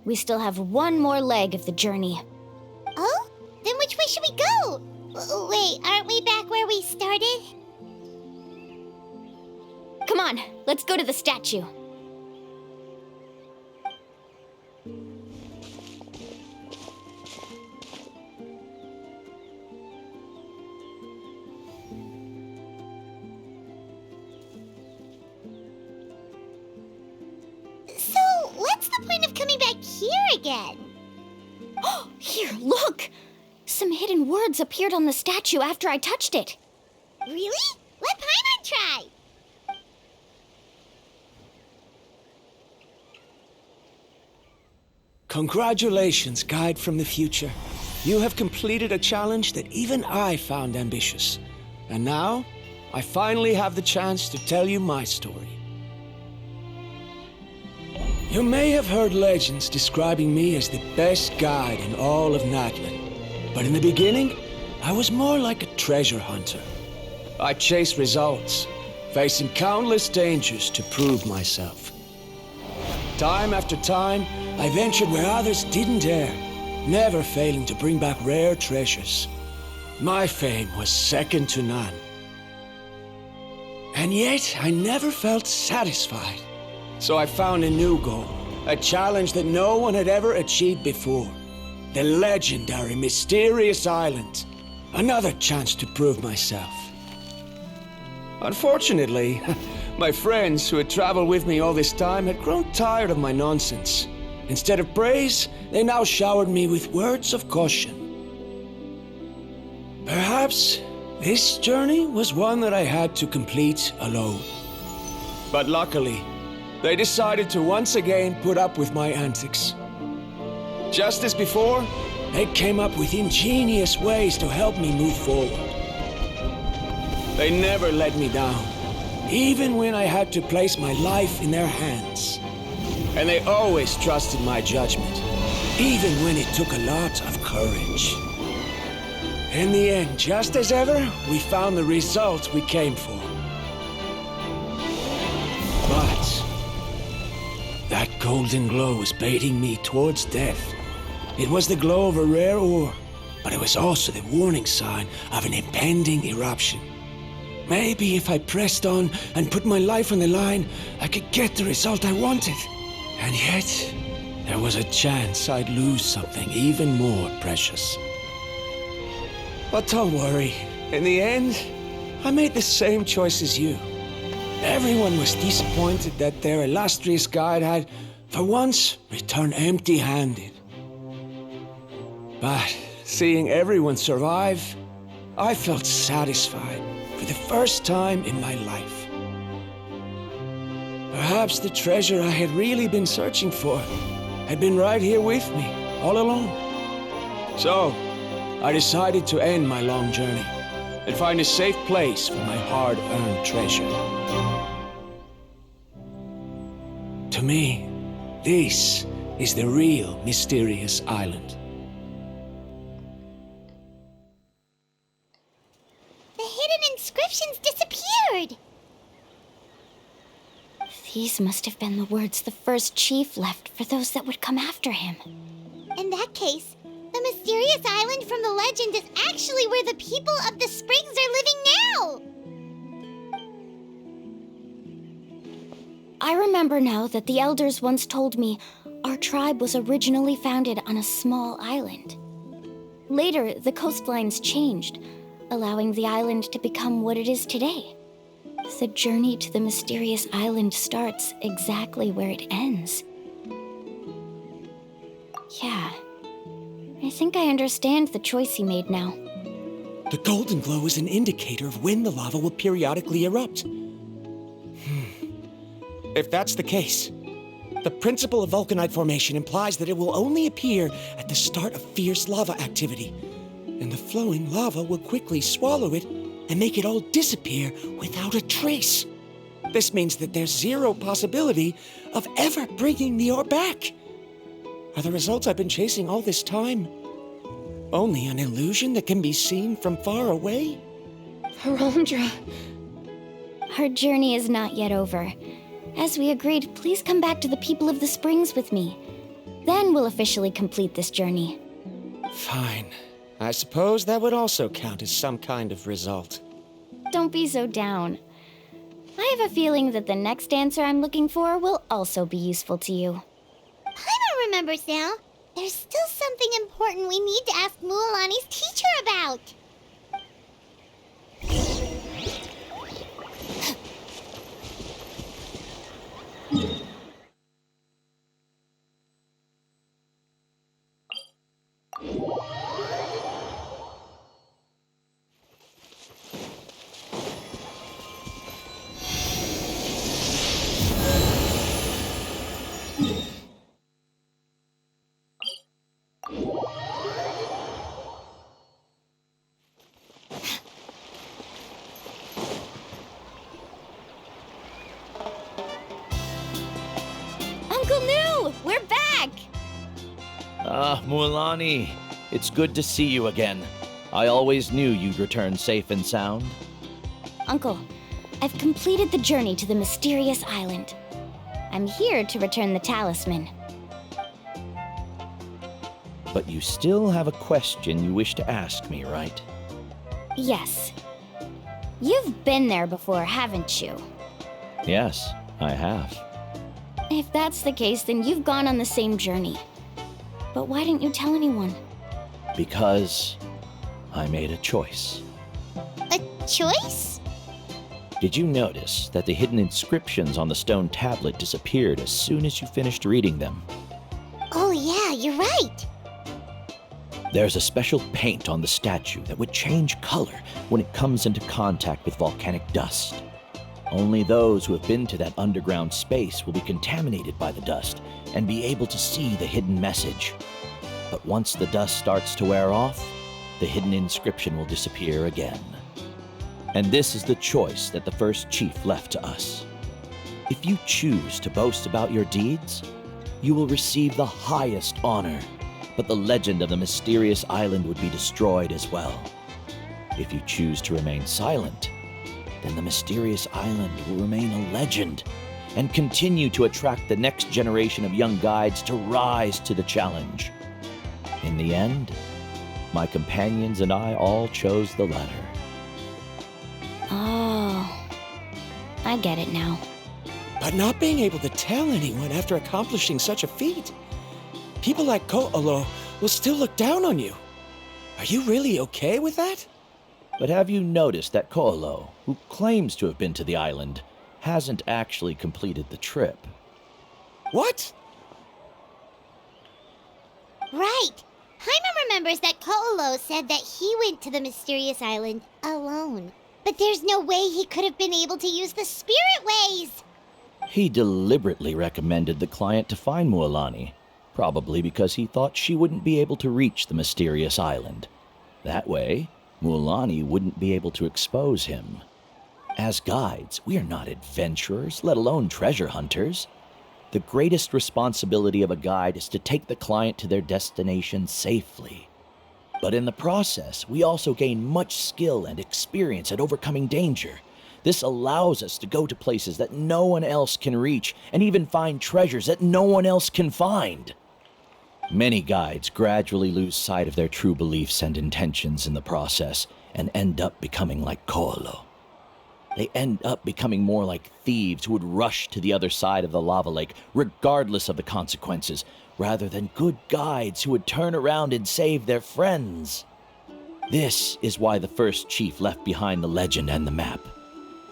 we still have one more leg of the journey. Oh? Then which way should we go? Wait, aren't we back where we started? Come on, let's go to the statue. So, what's the point of coming back here again? Here, look! Some hidden words appeared on the statue after I touched it. Really? Let Paimon try! Congratulations, guide from the future. You have completed a challenge that even I found ambitious. And now, I finally have the chance to tell you my story. You may have heard legends describing me as the best guide in all of Natlan. But in the beginning, I was more like a treasure hunter. I chased results, facing countless dangers to prove myself. Time after time, I ventured where others didn't dare, never failing to bring back rare treasures. My fame was second to none. And yet, I never felt satisfied. So I found a new goal, a challenge that no one had ever achieved before. The legendary Mysterious Island. Another chance to prove myself. Unfortunately, my friends who had traveled with me all this time had grown tired of my nonsense. Instead of praise, they now showered me with words of caution. Perhaps this journey was one that I had to complete alone. But luckily, they decided to once again put up with my antics. Just as before, they came up with ingenious ways to help me move forward. They never let me down, even when I had to place my life in their hands. And they always trusted my judgment, even when it took a lot of courage. In the end, just as ever, we found the result we came for. But that golden glow was baiting me towards death. It was the glow of a rare ore, but it was also the warning sign of an impending eruption. Maybe if I pressed on and put my life on the line, I could get the result I wanted. And yet, there was a chance I'd lose something even more precious. But don't worry. In the end, I made the same choice as you. Everyone was disappointed that their illustrious guide had, for once, returned empty-handed. But seeing everyone survive, I felt satisfied for the first time in my life. Perhaps the treasure I had really been searching for had been right here with me, all along. So, I decided to end my long journey and find a safe place for my hard-earned treasure. To me, this is the real Mysterious Island. The hidden inscriptions disappeared! These must have been the words the first chief left for those that would come after him. In that case, the Mysterious Island from the legend is actually where the people of the Springs are living now! I remember now that the elders once told me our tribe was originally founded on a small island. Later, the coastlines changed, allowing the island to become what it is today. The journey to the Mysterious Island starts exactly where it ends. Yeah, I think I understand the choice he made now. The golden glow is an indicator of when the lava will periodically erupt. If that's the case, the principle of vulcanite formation implies that it will only appear at the start of fierce lava activity, and the flowing lava will quickly swallow it and make it all disappear without a trace. This means that there's zero possibility of ever bringing the ore back. Are the results I've been chasing all this time only an illusion that can be seen from far away? Verandra. Our journey is not yet over. As we agreed, please come back to the people of the Springs with me. Then we'll officially complete this journey. Fine. I suppose that would also count as some kind of result. Don't be so down. I have a feeling that the next answer I'm looking for will also be useful to you. Paimon remembers now. There's still something important we need to ask Mualani's teacher about. Uncle New, we're back! Ah, Mualani, it's good to see you again. I always knew you'd return safe and sound. Uncle, I've completed the journey to the mysterious island. I'm here to return the talisman. But you still have a question you wish to ask me, right? Yes. You've been there before, haven't you? Yes, I have. If that's the case, then you've gone on the same journey. But why didn't you tell anyone? Because I made a choice. A choice? Did you notice that the hidden inscriptions on the stone tablet disappeared as soon as you finished reading them? Oh yeah, you're right. There's a special paint on the statue that would change color when it comes into contact with volcanic dust. Only those who have been to that underground space will be contaminated by the dust and be able to see the hidden message. But once the dust starts to wear off, the hidden inscription will disappear again. And this is the choice that the first chief left to us. If you choose to boast about your deeds, you will receive the highest honor, but the legend of the mysterious island would be destroyed as well. If you choose to remain silent, then the mysterious island will remain a legend and continue to attract the next generation of young guides to rise to the challenge. In the end, my companions and I all chose the latter. Oh, I get it now. But not being able to tell anyone after accomplishing such a feat. People like Ko'olo will still look down on you. Are you really okay with that? But have you noticed that Ko'olo, who claims to have been to the island, hasn't actually completed the trip? What? Right. Paimon remembers that Ko'olo said that he went to the mysterious island alone. But there's no way he could have been able to use the spirit ways. He deliberately recommended the client to find Mualani, probably because he thought she wouldn't be able to reach the mysterious island. That way, Mualani wouldn't be able to expose him. As guides, we are not adventurers, let alone treasure hunters. The greatest responsibility of a guide is to take the client to their destination safely. But in the process, we also gain much skill and experience at overcoming danger. This allows us to go to places that no one else can reach, and even find treasures that no one else can find. Many guides gradually lose sight of their true beliefs and intentions in the process, and end up becoming like Ko'olo. They end up becoming more like thieves who would rush to the other side of the lava lake, regardless of the consequences, rather than good guides who would turn around and save their friends. This is why the first chief left behind the legend and the map.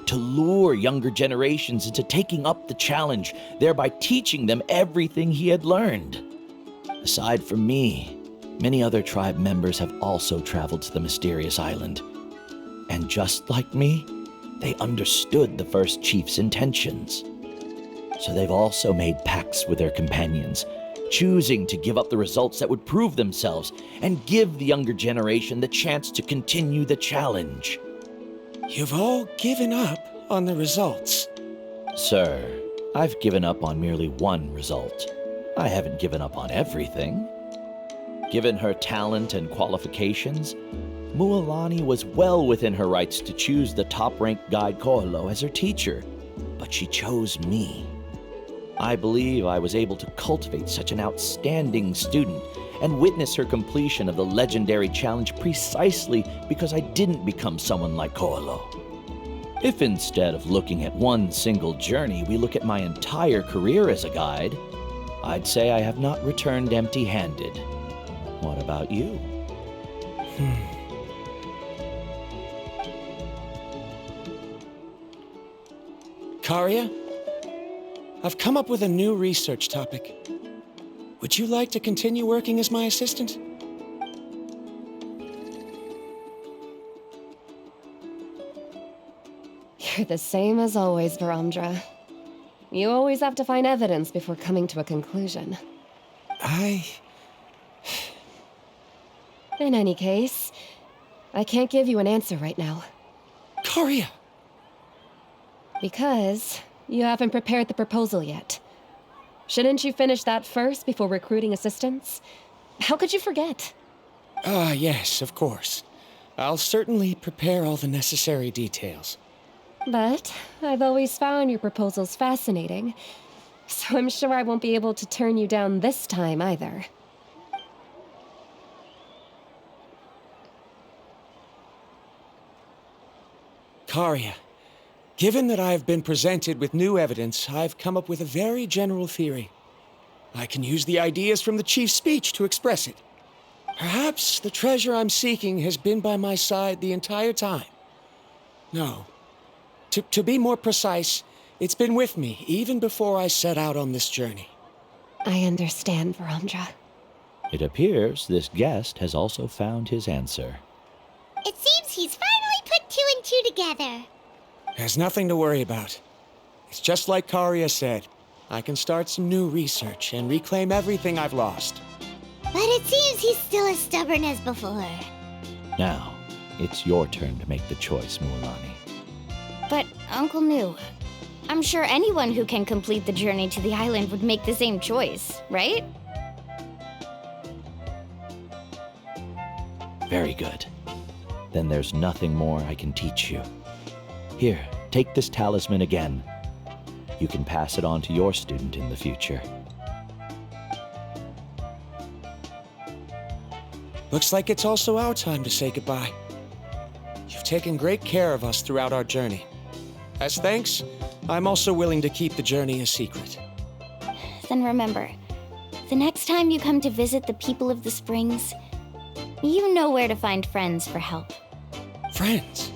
To lure younger generations into taking up the challenge, thereby teaching them everything he had learned. Aside from me, many other tribe members have also traveled to the mysterious island. And just like me, they understood the first chief's intentions. So they've also made pacts with their companions, choosing to give up the results that would prove themselves and give the younger generation the chance to continue the challenge. You've all given up on the results. Sir, I've given up on merely one result. I haven't given up on everything. Given her talent and qualifications, Mualani was well within her rights to choose the top-ranked guide Ko'olo as her teacher, but she chose me. I believe I was able to cultivate such an outstanding student and witness her completion of the legendary challenge precisely because I didn't become someone like Ko'olo. If instead of looking at one single journey, we look at my entire career as a guide, I'd say I have not returned empty-handed. What about you? Karia, I've come up with a new research topic. Would you like to continue working as my assistant? You're the same as always, Varamdra. You always have to find evidence before coming to a conclusion. In any case, I can't give you an answer right now. Karia! Because you haven't prepared the proposal yet. Shouldn't you finish that first before recruiting assistants? How could you forget? Ah, yes, of course. I'll certainly prepare all the necessary details. But I've always found your proposals fascinating, so I'm sure I won't be able to turn you down this time either. Karia, given that I have been presented with new evidence, I've come up with a very general theory. I can use the ideas from the chief's speech to express it. Perhaps the treasure I'm seeking has been by my side the entire time. No. To be more precise, it's been with me even before I set out on this journey. I understand, Verandra. It appears this guest has also found his answer. It seems he's finally put two and two together. There's nothing to worry about. It's just like Karia said. I can start some new research and reclaim everything I've lost. But it seems he's still as stubborn as before. Now, it's your turn to make the choice, Mualani. But, Uncle New, I'm sure anyone who can complete the journey to the island would make the same choice, right? Very good. Then there's nothing more I can teach you. Here, take this talisman again. You can pass it on to your student in the future. Looks like it's also our time to say goodbye. You've taken great care of us throughout our journey. As thanks, I'm also willing to keep the journey a secret. Then remember, the next time you come to visit the people of the Springs, you know where to find friends for help. Friends?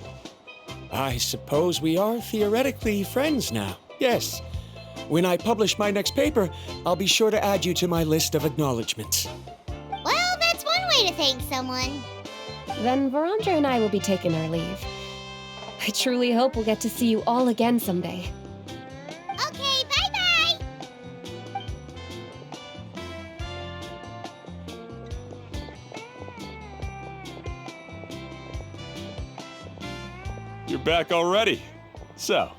I suppose we are theoretically friends now. Yes. When I publish my next paper, I'll be sure to add you to my list of acknowledgements. Well, that's one way to thank someone. Then Verandra and I will be taking our leave. I truly hope we'll get to see you all again someday. Okay, bye-bye! You're back already. So,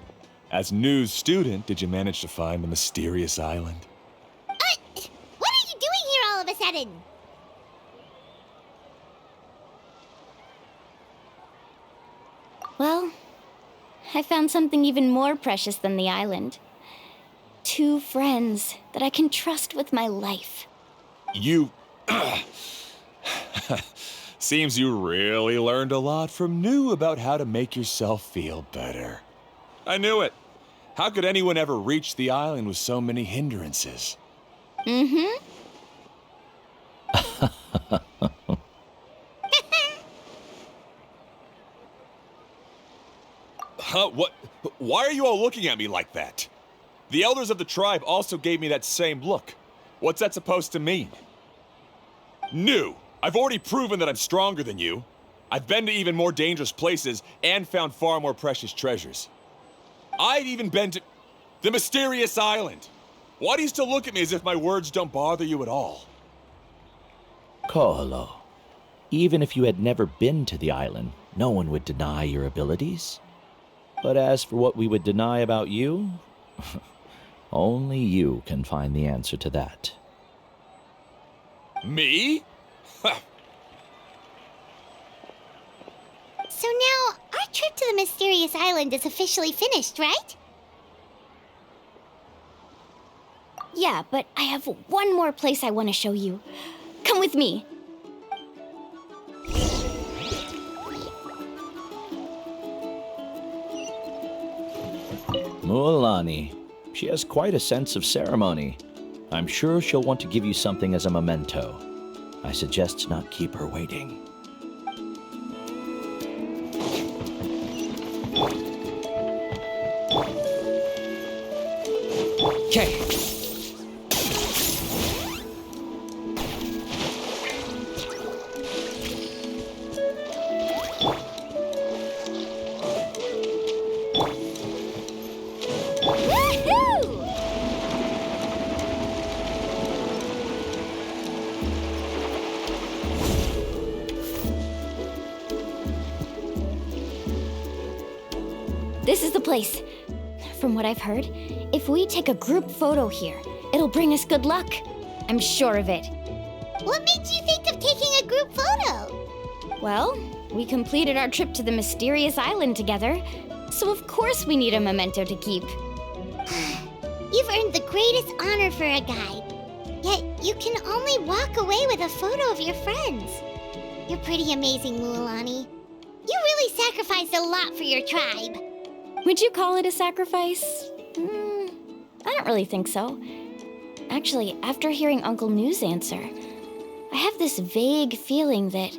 as news student, did you manage to find the mysterious island? What are you doing here all of a sudden? Well, I found something even more precious than the island. 2 friends that I can trust with my life. You... Seems you really learned a lot from New about how to make yourself feel better. I knew it. How could anyone ever reach the island with so many hindrances? Mm-hmm. Huh? What? Why are you all looking at me like that? The elders of the tribe also gave me that same look. What's that supposed to mean? New! I've already proven that I'm stronger than you. I've been to even more dangerous places and found far more precious treasures. I've even been to the mysterious island. Why do you still look at me as if my words don't bother you at all? Koholo, even if you had never been to the island, no one would deny your abilities. But as for what we would deny about you, only you can find the answer to that. Me? So now, our trip to the mysterious island is officially finished, right? Yeah, but I have one more place I want to show you. Come with me. Mualani. She has quite a sense of ceremony. I'm sure she'll want to give you something as a memento. I suggest not keep her waiting. Okay. This is the place. From what I've heard, if we take a group photo here, it'll bring us good luck. I'm sure of it. What made you think of taking a group photo? Well, we completed our trip to the mysterious island together, so of course we need a memento to keep. You've earned the greatest honor for a guide. Yet, you can only walk away with a photo of your friends. You're pretty amazing, Mualani. You really sacrificed a lot for your tribe. Would you call it a sacrifice? I don't really think so. Actually, after hearing Uncle New's answer, I have this vague feeling that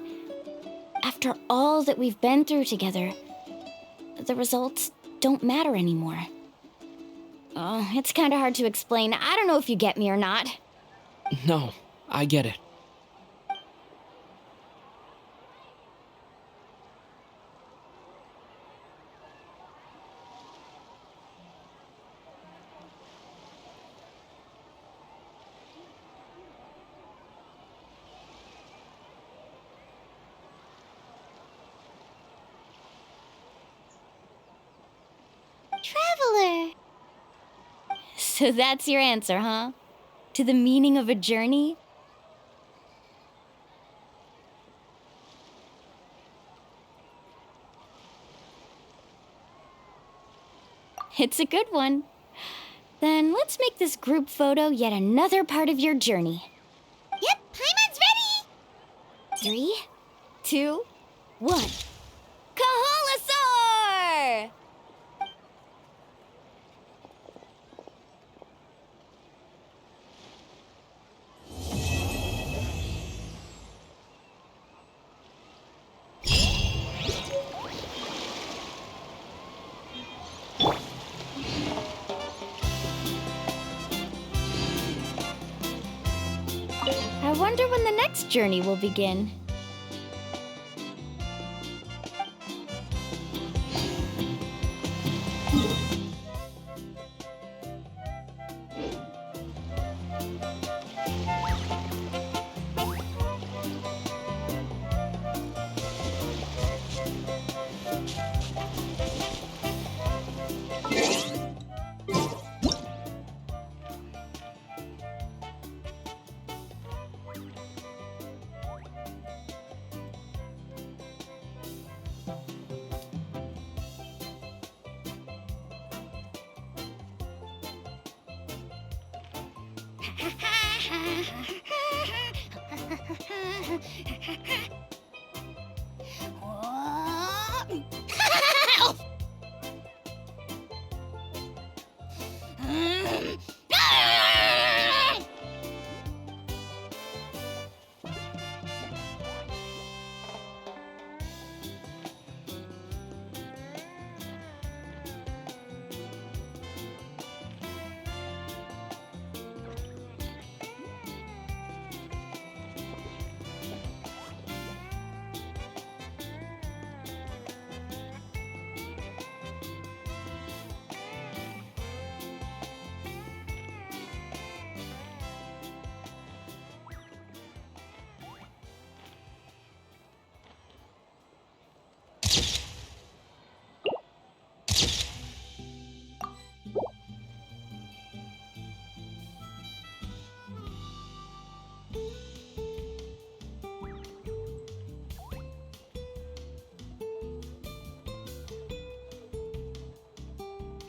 after all that we've been through together, the results don't matter anymore. Oh, it's kind of hard to explain. I don't know if you get me or not. No, I get it. Traveler! So that's your answer, huh? To the meaning of a journey? It's a good one. Then let's make this group photo yet another part of your journey. Yep, Paimon's ready! 3, 2, 1. Kaholasaur! I wonder when the next journey will begin.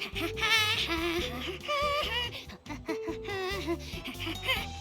Ha ha ha ha ha ha ha ha ha ha ha ha ha ha.